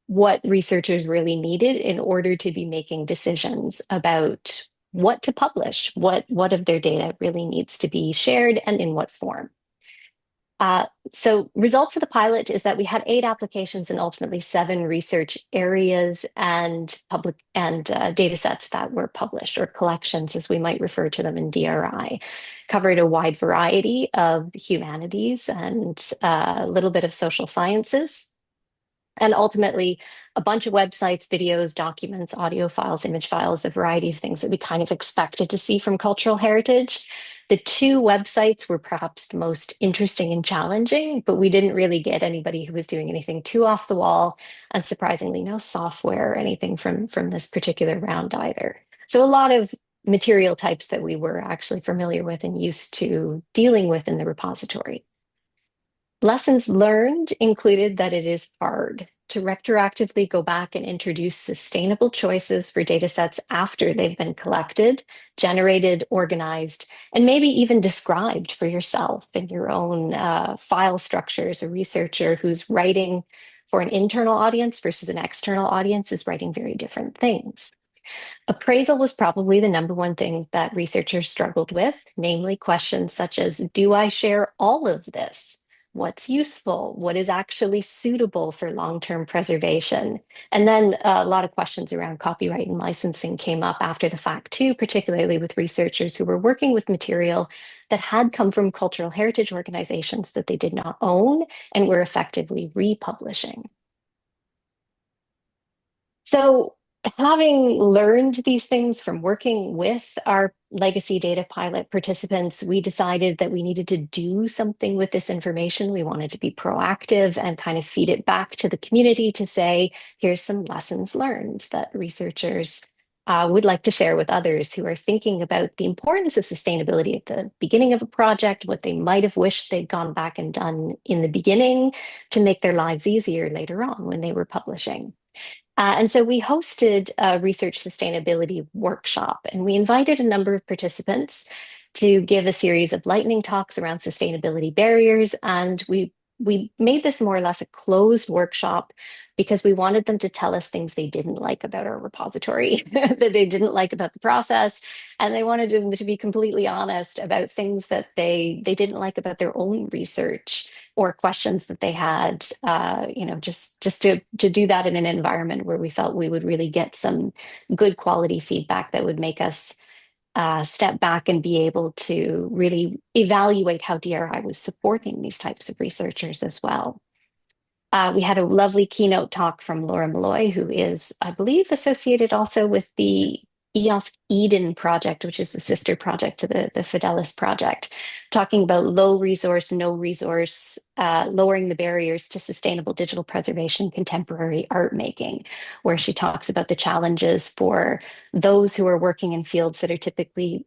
what researchers really needed in order to be making decisions about what to publish, what of their data really needs to be shared and in what form. So results of the pilot is that we had 8 applications and ultimately 7 research areas and public and data sets that were published, or collections as we might refer to them in DRI, covered a wide variety of humanities and a little bit of social sciences. And ultimately, a bunch of websites, videos, documents, audio files, image files, a variety of things that we kind of expected to see from cultural heritage. The 2 websites were perhaps the most interesting and challenging, but we didn't really get anybody who was doing anything too off the wall, and surprisingly, no software or anything from this particular round either. So a lot of material types that we were actually familiar with and used to dealing with in the repository. Lessons learned included that it is hard to retroactively go back and introduce sustainable choices for data sets after they've been collected, generated, organized, and maybe even described for yourself in your own file structures. A researcher who's writing for an internal audience versus an external audience is writing very different things. Appraisal was probably the number one thing that researchers struggled with, namely questions such as, do I share all of this? What's useful? What is actually suitable for long-term preservation? And then a lot of questions around copyright and licensing came up after the fact too, particularly with researchers who were working with material that had come from cultural heritage organizations that they did not own and were effectively republishing. So having learned these things from working with our legacy data pilot participants, we decided that we needed to do something with this information. We wanted to be proactive and kind of feed it back to the community to say, here's some lessons learned that researchers would like to share with others who are thinking about the importance of sustainability at the beginning of a project, what they might have wished they'd gone back and done in the beginning to make their lives easier later on when they were publishing. And so we hosted a research sustainability workshop, and we invited a number of participants to give a series of lightning talks around sustainability barriers. And we made this more or less a closed workshop because we wanted them to tell us things they didn't like about our repository, that they didn't like about the process. And they wanted them to be completely honest about things that they didn't like about their own research or questions that they had, just to do that in an environment where we felt we would really get some good quality feedback that would make us step back and be able to really evaluate how DRI was supporting these types of researchers as well. We had a lovely keynote talk from Laura Malloy, who is, I believe, associated also with the EOSC Eden project, which is the sister project to the Fidelis project, talking about low resource, no resource, lowering the barriers to sustainable digital preservation, contemporary art making, where she talks about the challenges for those who are working in fields that are typically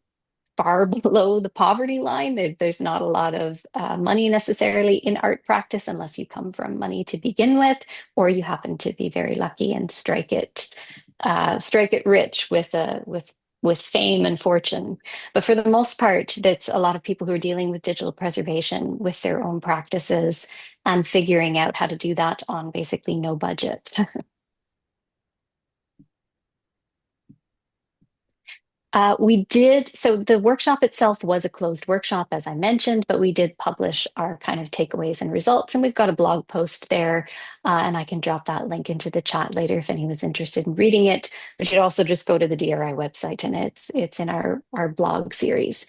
far below the poverty line. There's not a lot of money necessarily in art practice unless you come from money to begin with, or you happen to be very lucky and strike it rich with fame and fortune. But for the most part, that's a lot of people who are dealing with digital preservation with their own practices and figuring out how to do that on basically no budget. So the workshop itself was a closed workshop, as I mentioned, but we did publish our kind of takeaways and results, and we've got a blog post there, and I can drop that link into the chat later if anyone's interested in reading it. But you should also just go to the DRI website, and it's in our blog series.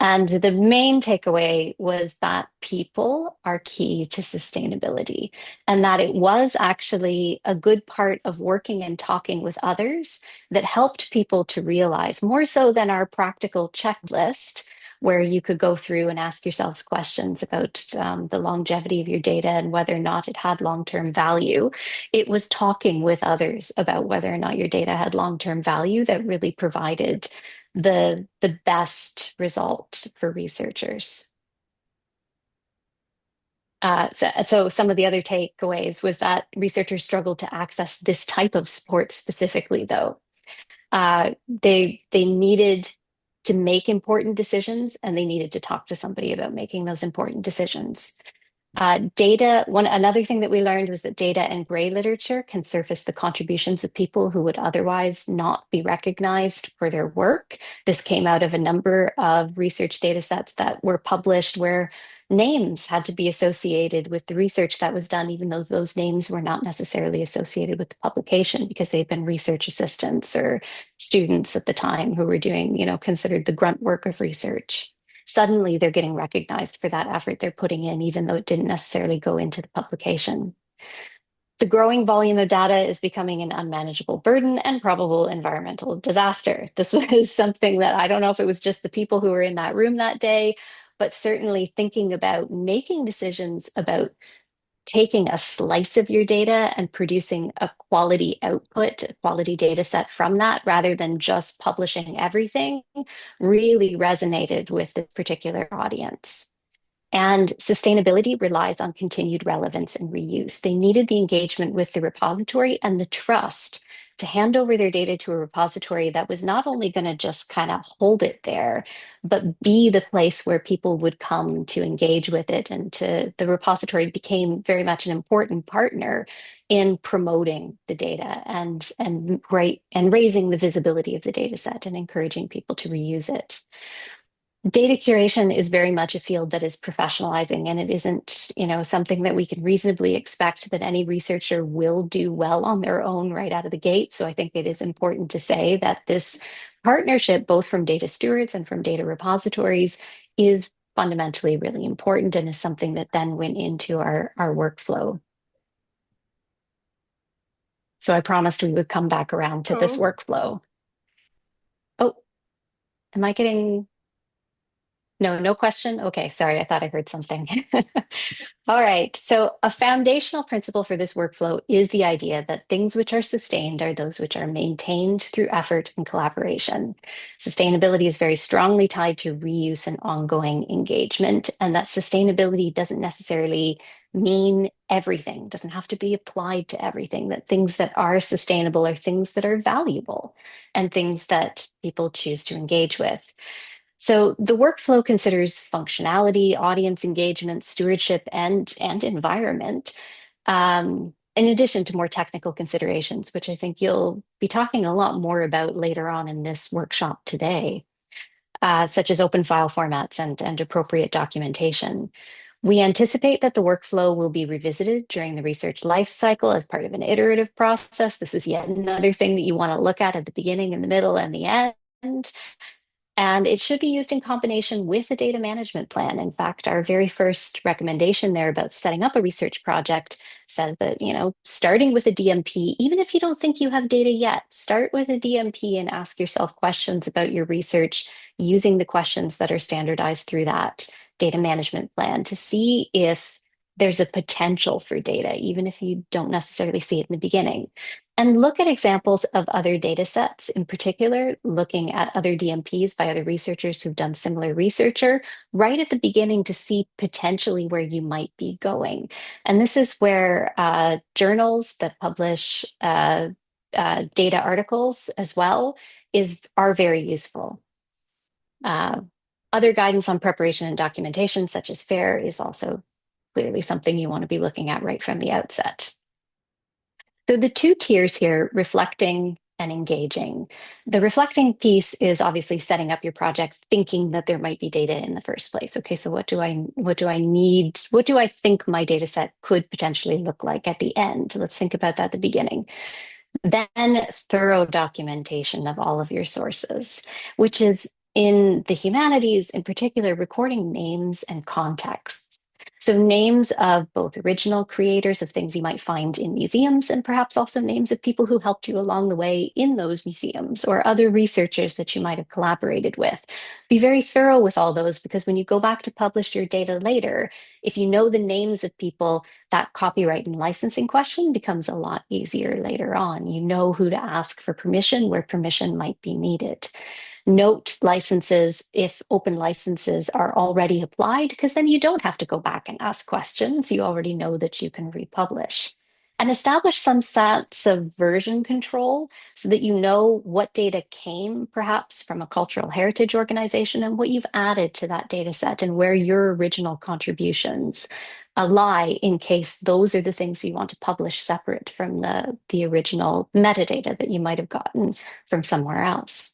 And the main takeaway was that people are key to sustainability, and that it was actually a good part of working and talking with others that helped people to realize, more so than our practical checklist, where you could go through and ask yourselves questions about the longevity of your data and whether or not it had long-term value. It was talking with others about whether or not your data had long-term value that really provided the best result for researchers. So some of the other takeaways was that researchers struggled to access this type of support specifically, though. They needed to make important decisions, and they needed to talk to somebody about making those important decisions. Another thing that we learned was that data and gray literature can surface the contributions of people who would otherwise not be recognized for their work. This came out of a number of research data sets that were published where names had to be associated with the research that was done, even though those names were not necessarily associated with the publication because they'd been research assistants or students at the time who were doing, considered the grunt work of research. Suddenly they're getting recognized for that effort they're putting in, even though it didn't necessarily go into the publication. The growing volume of data is becoming an unmanageable burden and probable environmental disaster. This was something that I don't know if it was just the people who were in that room that day, but certainly thinking about making decisions about taking a slice of your data and producing a quality output, a quality data set from that, rather than just publishing everything, really resonated with this particular audience. And sustainability relies on continued relevance and reuse. They needed the engagement with the repository and the trust to hand over their data to a repository that was not only going to just kind of hold it there, but be the place where people would come to engage with it. And the repository became very much an important partner in promoting the data and raising the visibility of the data set and encouraging people to reuse it. Data curation is very much a field that is professionalizing, and it isn't, something that we can reasonably expect that any researcher will do well on their own right out of the gate. So I think it is important to say that this partnership, both from data stewards and from data repositories, is fundamentally really important and is something that then went into our workflow. So I promised we would come back around to this workflow. Oh, am I getting... No question? Okay, sorry, I thought I heard something. All right, so a foundational principle for this workflow is the idea that things which are sustained are those which are maintained through effort and collaboration. Sustainability is very strongly tied to reuse and ongoing engagement, and that sustainability doesn't necessarily mean everything, doesn't have to be applied to everything, that things that are sustainable are things that are valuable and things that people choose to engage with. So the workflow considers functionality, audience engagement, stewardship, and environment, in addition to more technical considerations, which I think you'll be talking a lot more about later on in this workshop today, such as open file formats and appropriate documentation. We anticipate that the workflow will be revisited during the research life cycle as part of an iterative process. This is yet another thing that you want to look at the beginning, in the middle, and the end. And it should be used in combination with a data management plan. In fact, our very first recommendation there about setting up a research project says that, starting with a DMP, even if you don't think you have data yet, start with a DMP and ask yourself questions about your research using the questions that are standardized through that data management plan to see if there's a potential for data, even if you don't necessarily see it in the beginning. And look at examples of other data sets, in particular, looking at other DMPs by other researchers who've done similar researcher right at the beginning to see potentially where you might be going. And this is where journals that publish data articles as well are very useful. Other guidance on preparation and documentation, such as FAIR, is also clearly something you want to be looking at right from the outset. So the two tiers here, reflecting and engaging. The reflecting piece is obviously setting up your project, thinking that there might be data in the first place. Okay, so what do I need? What do I think my data set could potentially look like at the end? Let's think about that at the beginning. Then thorough documentation of all of your sources, which is in the humanities, in particular, recording names and contexts. So names of both original creators of things you might find in museums and perhaps also names of people who helped you along the way in those museums or other researchers that you might have collaborated with. Be very thorough with all those because when you go back to publish your data later, if you know the names of people, that copyright and licensing question becomes a lot easier later on. You know who to ask for permission where permission might be needed. Note licenses if open licenses are already applied, because then you don't have to go back and ask questions. You already know that you can republish. And establish some sense of version control so that you know what data came perhaps from a cultural heritage organization and what you've added to that data set and where your original contributions lie in case those are the things you want to publish separate from the original metadata that you might have gotten from somewhere else.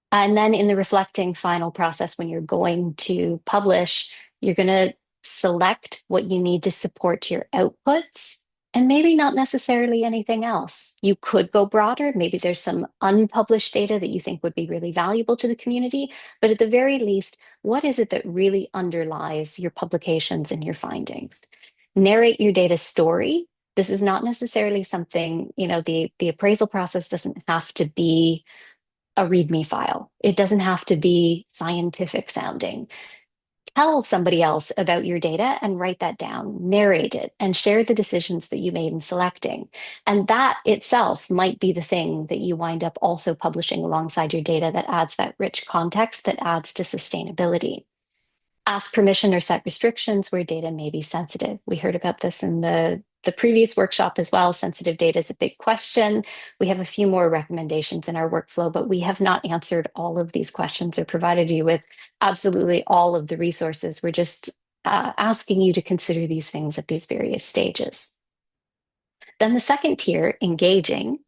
And then in the reflecting final process, when you're going to publish, you're going to select what you need to support your outputs and maybe not necessarily anything else. You could go broader. Maybe there's some unpublished data that you think would be really valuable to the community. But at the very least, what is it that really underlies your publications and your findings? Narrate your data story. This is not necessarily something, the appraisal process doesn't have to be a README file. It doesn't have to be scientific sounding. Tell somebody else about your data and write that down, narrate it, and share the decisions that you made in selecting. And that itself might be the thing that you wind up also publishing alongside your data that adds that rich context that adds to sustainability. Ask permission or set restrictions where data may be sensitive. We heard about this in the previous workshop as well. Sensitive data is a big question. We have a few more recommendations in our workflow, but we have not answered all of these questions or provided you with absolutely all of the resources. We're just asking you to consider these things at these various stages. Then the second tier, engaging,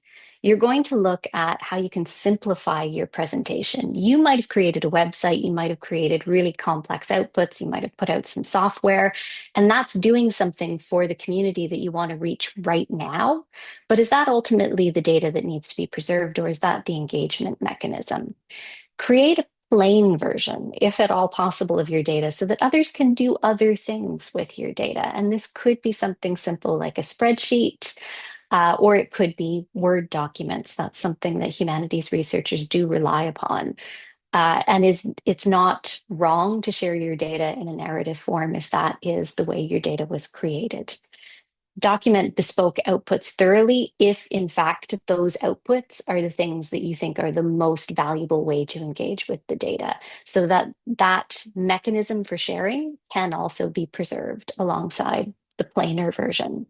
you're going to look at how you can simplify your presentation. You might have created a website, you might have created really complex outputs, you might have put out some software, and that's doing something for the community that you want to reach right now. But is that ultimately the data that needs to be preserved, or is that the engagement mechanism? Create a plain version, if at all possible, of your data so that others can do other things with your data. And this could be something simple like a spreadsheet, or it could be Word documents. That's something that humanities researchers do rely upon. And it's not wrong to share your data in a narrative form if that is the way your data was created. Document bespoke outputs thoroughly if, in fact, those outputs are the things that you think are the most valuable way to engage with the data, so that that mechanism for sharing can also be preserved alongside the plainer version.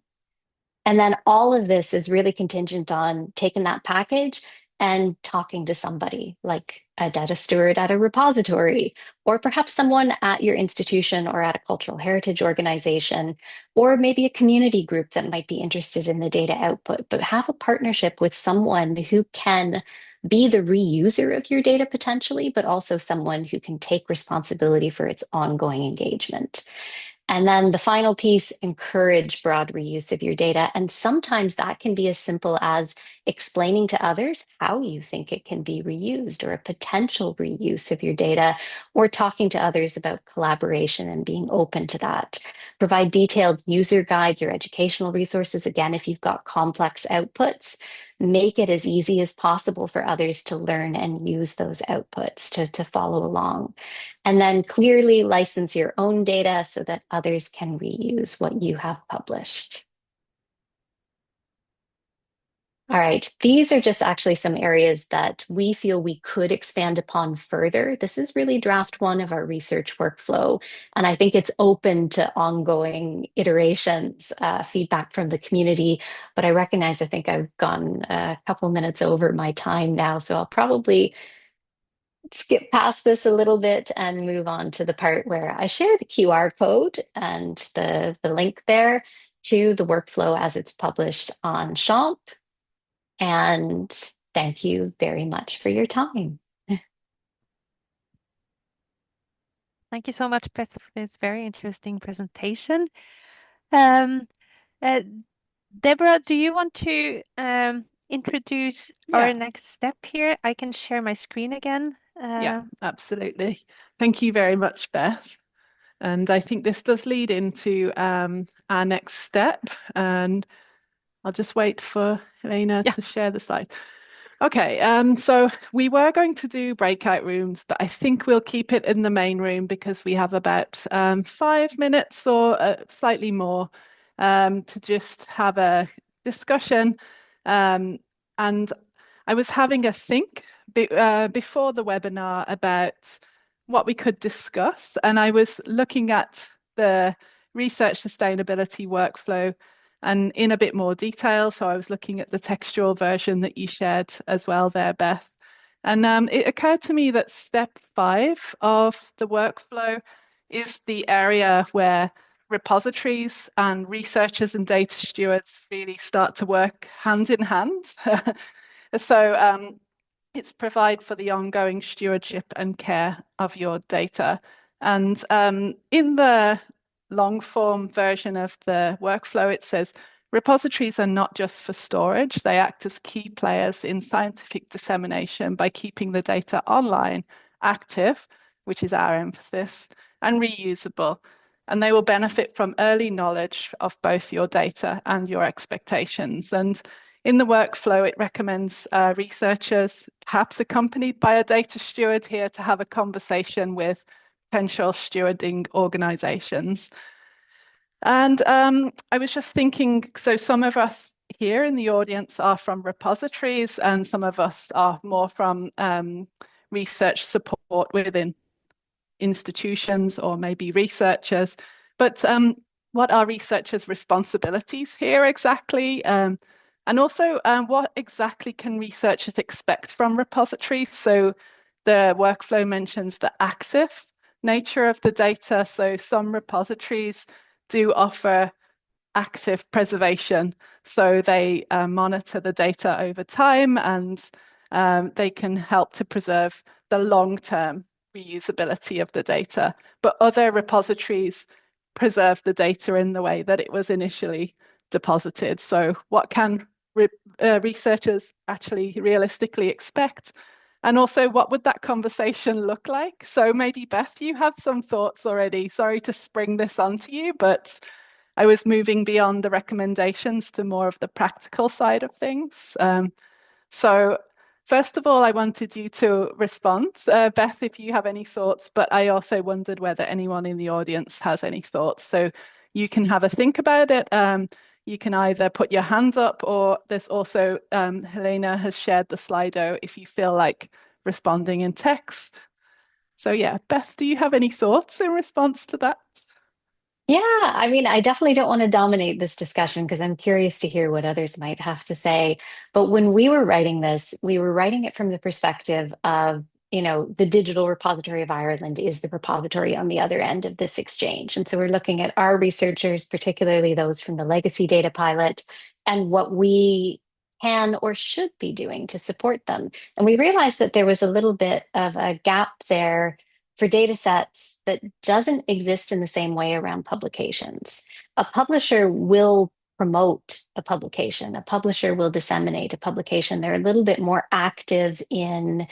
And then all of this is really contingent on taking that package and talking to somebody like a data steward at a repository, or perhaps someone at your institution or at a cultural heritage organization, or maybe a community group that might be interested in the data output, but have a partnership with someone who can be the reuser of your data potentially, but also someone who can take responsibility for its ongoing engagement. And then the final piece, encourage broad reuse of your data. And sometimes that can be as simple as explaining to others how you think it can be reused or a potential reuse of your data, or talking to others about collaboration and being open to that. Provide detailed user guides or educational resources. Again, if you've got complex outputs, make it as easy as possible for others to learn and use those outputs to follow along. And then clearly license your own data so that others can reuse what you have published. All right, these are just actually some areas that we feel we could expand upon further. This is really draft one of our research workflow, and I think it's open to ongoing iterations, feedback from the community, but I recognize I think I've gone a couple minutes over my time now, so I'll probably skip past this a little bit and move on to the part where I share the QR code and the link there to the workflow as it's published on Champ. And thank you very much for your time. Thank you so much, Beth, for this very interesting presentation. Deborah, do you want to introduce our next step here? I can share my screen again. Yeah, absolutely. Thank you very much, Beth. And I think this does lead into our next step. And I'll just wait for Helena to share the slide. Okay, so we were going to do breakout rooms, but I think we'll keep it in the main room because we have about 5 minutes or slightly more to just have a discussion. And I was having a think before the webinar about what we could discuss, and I was looking at the research sustainability workflow and in a bit more detail. So I was looking at the textual version that you shared as well there, Beth. And it occurred to me that step 5 of the workflow is the area where repositories and researchers and data stewards really start to work hand in hand. So it's provide for the ongoing stewardship and care of your data. And in the long form version of the workflow, it says repositories are not just for storage, they act as key players in scientific dissemination by keeping the data online, active, which is our emphasis, and reusable. And they will benefit from early knowledge of both your data and your expectations. And in the workflow, it recommends researchers, perhaps accompanied by a data steward here, to have a conversation with potential stewarding organizations. And I was just thinking, so some of us here in the audience are from repositories and some of us are more from research support within institutions or maybe researchers. But what are researchers' responsibilities here exactly? And also, what exactly can researchers expect from repositories? So the workflow mentions the active nature of the data. So some repositories do offer active preservation. So they monitor the data over time and they can help to preserve the long-term reusability of the data. But other repositories preserve the data in the way that it was initially deposited. So what can researchers actually realistically expect? And also, what would that conversation look like? So maybe, Beth, you have some thoughts already. Sorry to spring this onto you, but I was moving beyond the recommendations to more of the practical side of things. So first of all, I wanted you to respond. Beth, if you have any thoughts, but I also wondered whether anyone in the audience has any thoughts. So you can have a think about it. You can either put your hand up, or there's also, Helena has shared the Slido if you feel like responding in text. So yeah, Beth, do you have any thoughts in response to that? Yeah, I mean, I definitely don't want to dominate this discussion because I'm curious to hear what others might have to say. But when we were writing this, we were writing it from the perspective of, the Digital Repository of Ireland is the repository on the other end of this exchange. And so we're looking at our researchers, particularly those from the legacy data pilot, and what we can or should be doing to support them. And we realized that there was a little bit of a gap there for data sets that doesn't exist in the same way around publications. A publisher will promote a publication. A publisher will disseminate a publication. They're a little bit more active in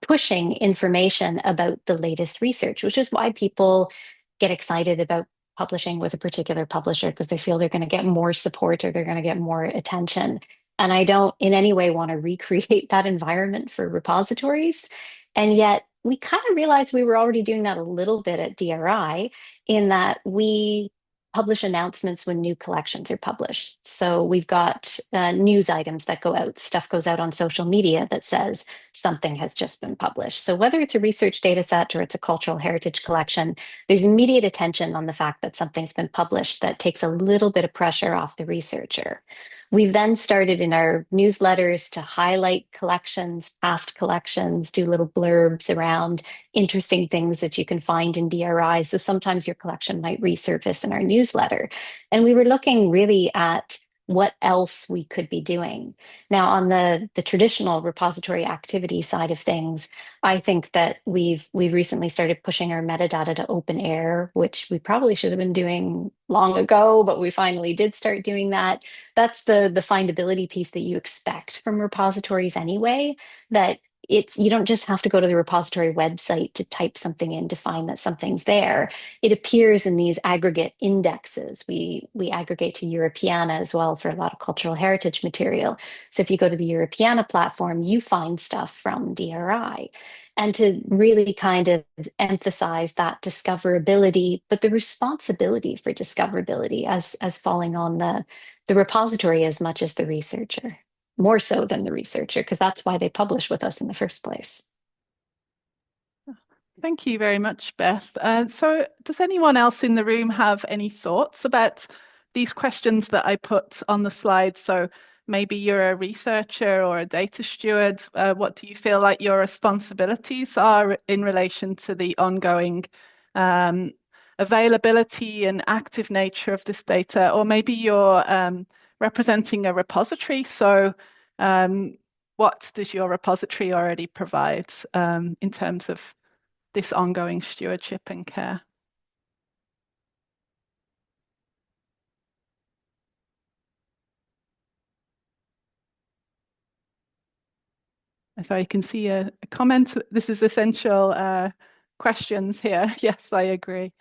pushing information about the latest research, which is why people get excited about publishing with a particular publisher because they feel they're going to get more support or they're going to get more attention. And I don't in any way want to recreate that environment for repositories. And yet we kind of realized we were already doing that a little bit at DRI in that we publish announcements when new collections are published. So we've got news items that go out, stuff goes out on social media that says something has just been published. So whether it's a research data set or it's a cultural heritage collection, there's immediate attention on the fact that something's been published that takes a little bit of pressure off the researcher. We've then started in our newsletters to highlight collections, past collections, do little blurbs around interesting things that you can find in DRI. So sometimes your collection might resurface in our newsletter. And we were looking really at what else we could be doing. Now, on the traditional repository activity side of things, I think that we've recently started pushing our metadata to OpenAIRE, which we probably should have been doing long ago, but we finally did start doing that. That's the findability piece that you expect from repositories anyway, that you don't just have to go to the repository website to type something in to find that something's there. It appears in these aggregate indexes. We aggregate to Europeana as well for a lot of cultural heritage material. So if you go to the Europeana platform, you find stuff from DRI. And to really kind of emphasize that discoverability, but the responsibility for discoverability as falling on the repository as much as the researcher. More so than the researcher, because that's why they publish with us in the first place. Thank you very much, Beth. So does anyone else in the room have any thoughts about these questions that I put on the slide? So maybe you're a researcher or a data steward. What do you feel like your responsibilities are in relation to the ongoing availability and active nature of this data? Or maybe you're representing a repository. So what does your repository already provide in terms of this ongoing stewardship and care? So you can see a comment. This is essential questions here. Yes, I agree.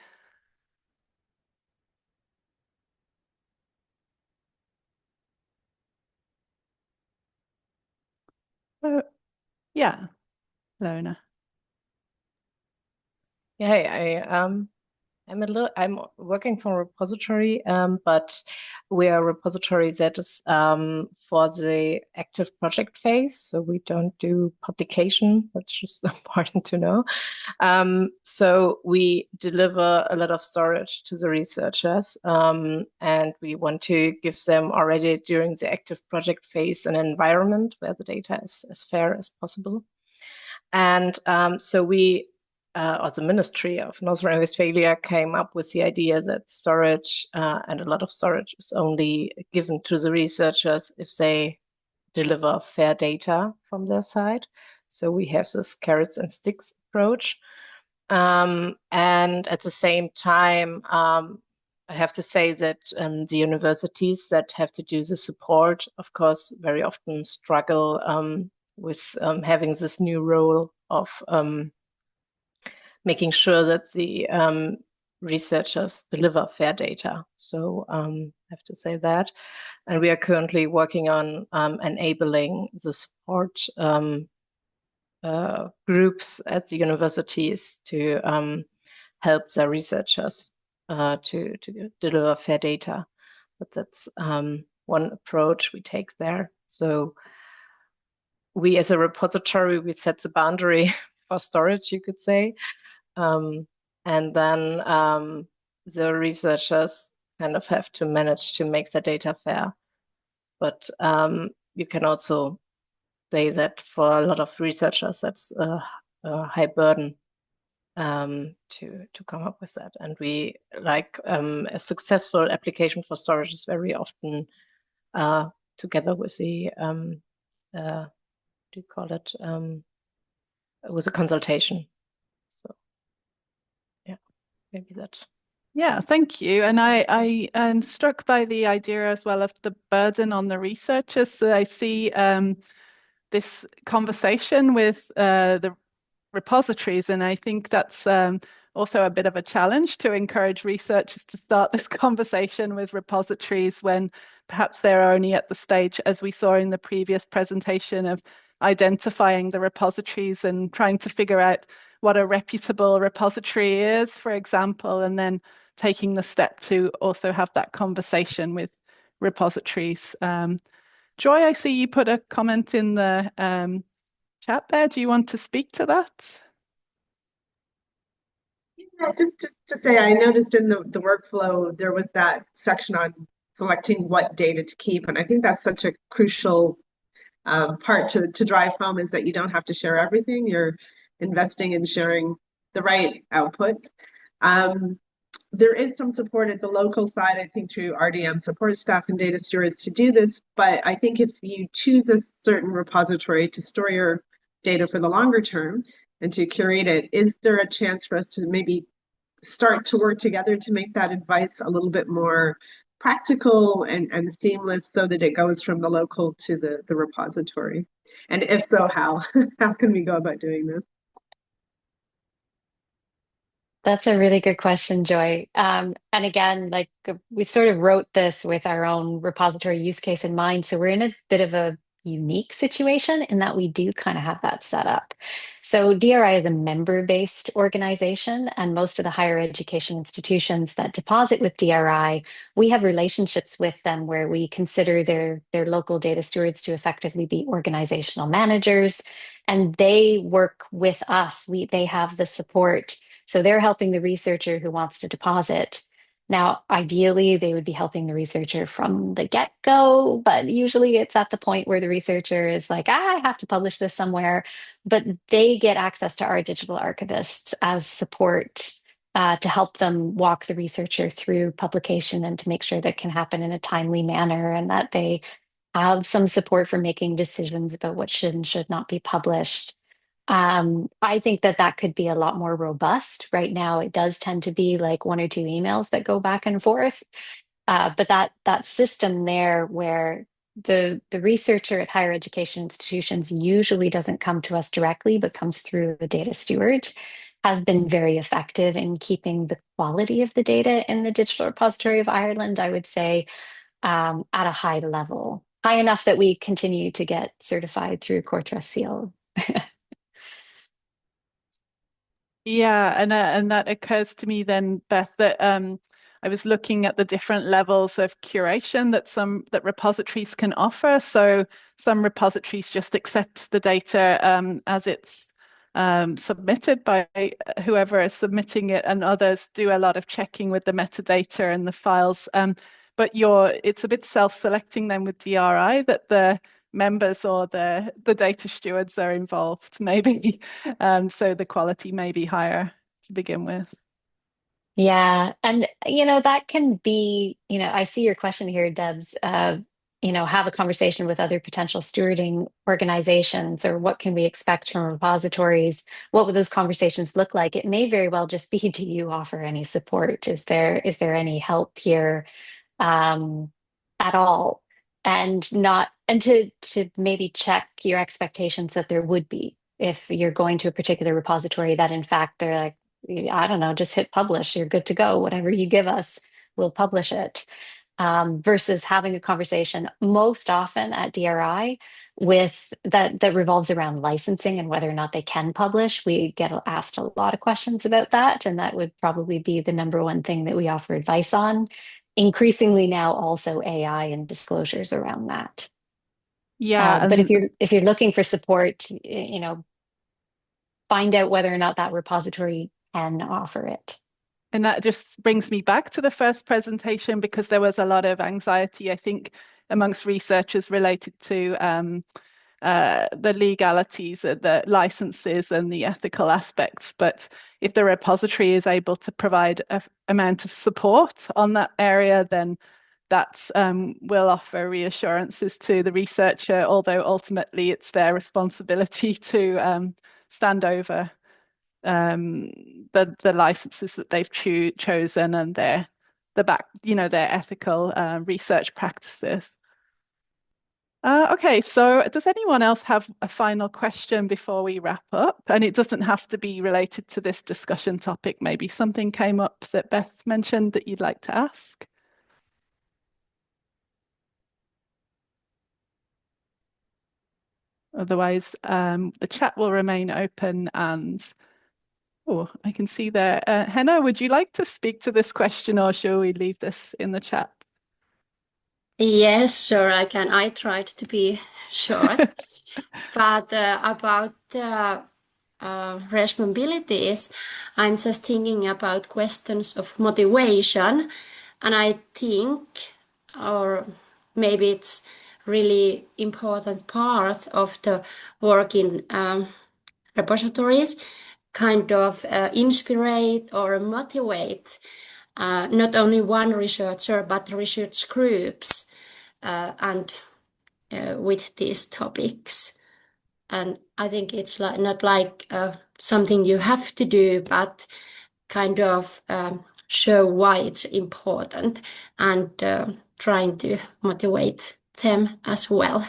Yeah, Lona. Yeah, I'm working for a repository, but we are a repository that is for the active project phase. So we don't do publication, which is important to know. So we deliver a lot of storage to the researchers, and we want to give them already during the active project phase an environment where the data is as fair as possible. And so we or the Ministry of North Rhine-Westphalia came up with the idea that storage and a lot of storage is only given to the researchers if they deliver fair data from their side. So we have this carrots and sticks approach. And at the same time, I have to say that the universities that have to do the support, of course, very often struggle with having this new role of making sure that the researchers deliver fair data. So I have to say that. And we are currently working on enabling the support groups at the universities to help their researchers to deliver fair data. But that's one approach we take there. So we as a repository, we set the boundary for storage, you could say. And then the researchers kind of have to manage to make the data fair. But you can also say that for a lot of researchers, that's a high burden to come up with that. And we like a successful application for storage is very often together with the do you call it with a consultation. So maybe that. Yeah, thank you. And I am struck by the idea as well of the burden on the researchers. So I see this conversation with the repositories, and I think that's also a bit of a challenge to encourage researchers to start this conversation with repositories when perhaps they're only at the stage, as we saw in the previous presentation, of identifying the repositories and trying to figure out what a reputable repository is, for example, and then taking the step to also have that conversation with repositories. Joy, I see you put a comment in the chat there. Do you want to speak to that? Yeah, just to say, I noticed in the workflow, there was that section on selecting what data to keep. And I think that's such a crucial part to drive home, is that you don't have to share everything. You're investing in sharing the right outputs. There is some support at the local side, I think, through RDM support staff and data stewards to do this. But I think if you choose a certain repository to store your data for the longer term and to curate it, is there a chance for us to maybe start to work together to make that advice a little bit more practical and seamless, so that it goes from the local to the repository? And if so, how? How can we go about doing this? That's a really good question, Joy. And again, like we sort of wrote this with our own repository use case in mind. So we're in a bit of a unique situation in that we do kind of have that set up. So DRI is a member-based organization, and most of the higher education institutions that deposit with DRI, we have relationships with them where we consider their local data stewards to effectively be organizational managers, and they work with us. They have the support, so they're helping the researcher who wants to deposit. Now, ideally, they would be helping the researcher from the get-go, but usually it's at the point where the researcher is like, I have to publish this somewhere. But they get access to our digital archivists as support to help them walk the researcher through publication and to make sure that can happen in a timely manner, and that they have some support for making decisions about what should and should not be published. I think that that could be a lot more robust. Right now, it does tend to be like one or two emails that go back and forth. But that system there, where the researcher at higher education institutions usually doesn't come to us directly, but comes through a data steward, has been very effective in keeping the quality of the data in the Digital Repository of Ireland, I would say, at a high level, high enough that we continue to get certified through Core Trust Seal. Yeah, and that occurs to me then, Beth, that I was looking at the different levels of curation that repositories can offer. So some repositories just accept the data as it's submitted by whoever is submitting it, and others do a lot of checking with the metadata and the files. But it's a bit self-selecting then with DRI, that the members or the data stewards are involved, maybe. So the quality may be higher to begin with. Yeah, and that can be, I see your question here, Debs. Have a conversation with other potential stewarding organizations, or what can we expect from repositories? What would those conversations look like? It may very well just be, do you offer any support? Is there any help here at all? And to maybe check your expectations that there would be, if you're going to a particular repository, that in fact they're like, I don't know, just hit publish, you're good to go. Whatever you give us, we'll publish it. Versus having a conversation most often at DRI with that revolves around licensing and whether or not they can publish. We get asked a lot of questions about that, and that would probably be the number one thing that we offer advice on. Increasingly now, also AI and disclosures around that. Yeah, But if and you're looking for support, find out whether or not that repository can offer it. And that just brings me back to the first presentation, because there was a lot of anxiety, I think, amongst researchers related to the legalities, the licenses and the ethical aspects. But if the repository is able to provide an amount of support on that area, then that will offer reassurances to the researcher, although ultimately it's their responsibility to stand over the licenses that they've chosen and their ethical research practices. Okay, so does anyone else have a final question before we wrap up? And it doesn't have to be related to this discussion topic. Maybe something came up that Beth mentioned that you'd like to ask. Otherwise, the chat will remain open and oh, I can see there. Henna, would you like to speak to this question or shall we leave this in the chat? Yes, sure, I can. I tried to be short, but about responsibilities, I'm just thinking about questions of motivation, and I think, or maybe it's really important part of the work in repositories, kind of inspire or motivate not only one researcher but research groups and with these topics. And I think it's like not like something you have to do, but kind of show why it's important and trying to motivate them as well.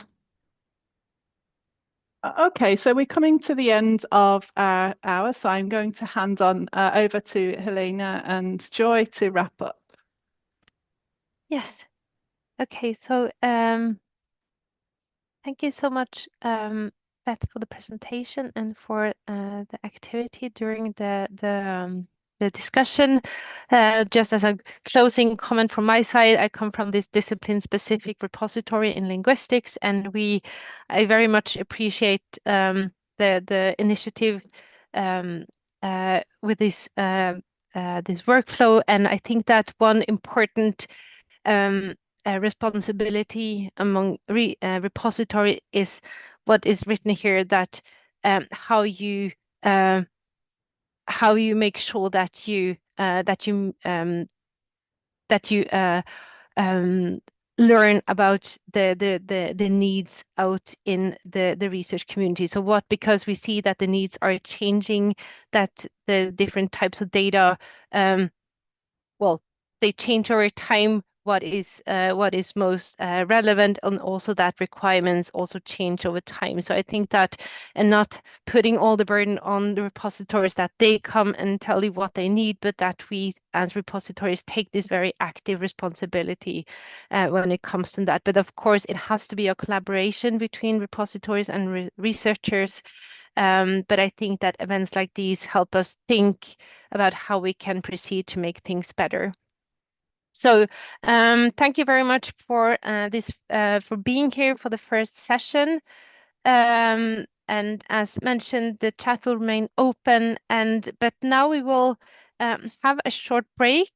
Okay, so we're coming to the end of our hour, so I'm going to hand on over to Helena and Joy to wrap up. Yes. Okay, so thank you so much, Beth, for the presentation and for the activity during the discussion. Just as a closing comment from my side, I come from this discipline-specific repository in linguistics, and I very much appreciate the initiative with this workflow, and I think that one important responsibility among repository is what is written here, that how you make sure that you learn about the needs out in the research community. So because we see that the needs are changing, that the different types of data they change over time, what is most relevant, and also that requirements also change over time. So I think that, and not putting all the burden on the repositories that they come and tell you what they need, but that we as repositories take this very active responsibility when it comes to that. But of course, it has to be a collaboration between repositories and researchers. But I think that events like these help us think about how we can proceed to make things better. So thank you very much for for being here for the first session. And as mentioned, the chat will remain open. But now we will have a short break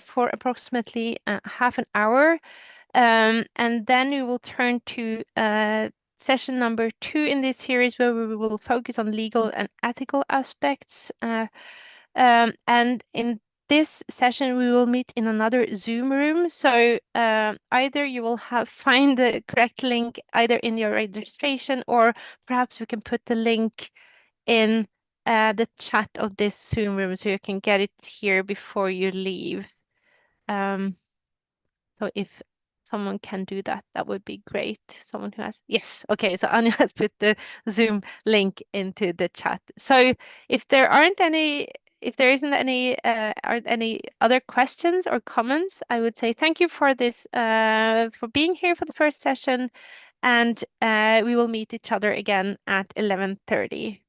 for approximately half an hour, and then we will turn to session number 2 in this series, where we will focus on legal and ethical aspects. And in this session, we will meet in another Zoom room. So either you will find the correct link either in your registration, or perhaps we can put the link in the chat of this Zoom room so you can get it here before you leave. So if someone can do that, that would be great. Someone who has, yes, okay. So Anya has put the Zoom link into the chat. So if there isn't any other questions or comments, I would say thank you for this, for being here for the first session, and we will meet each other again at 11:30.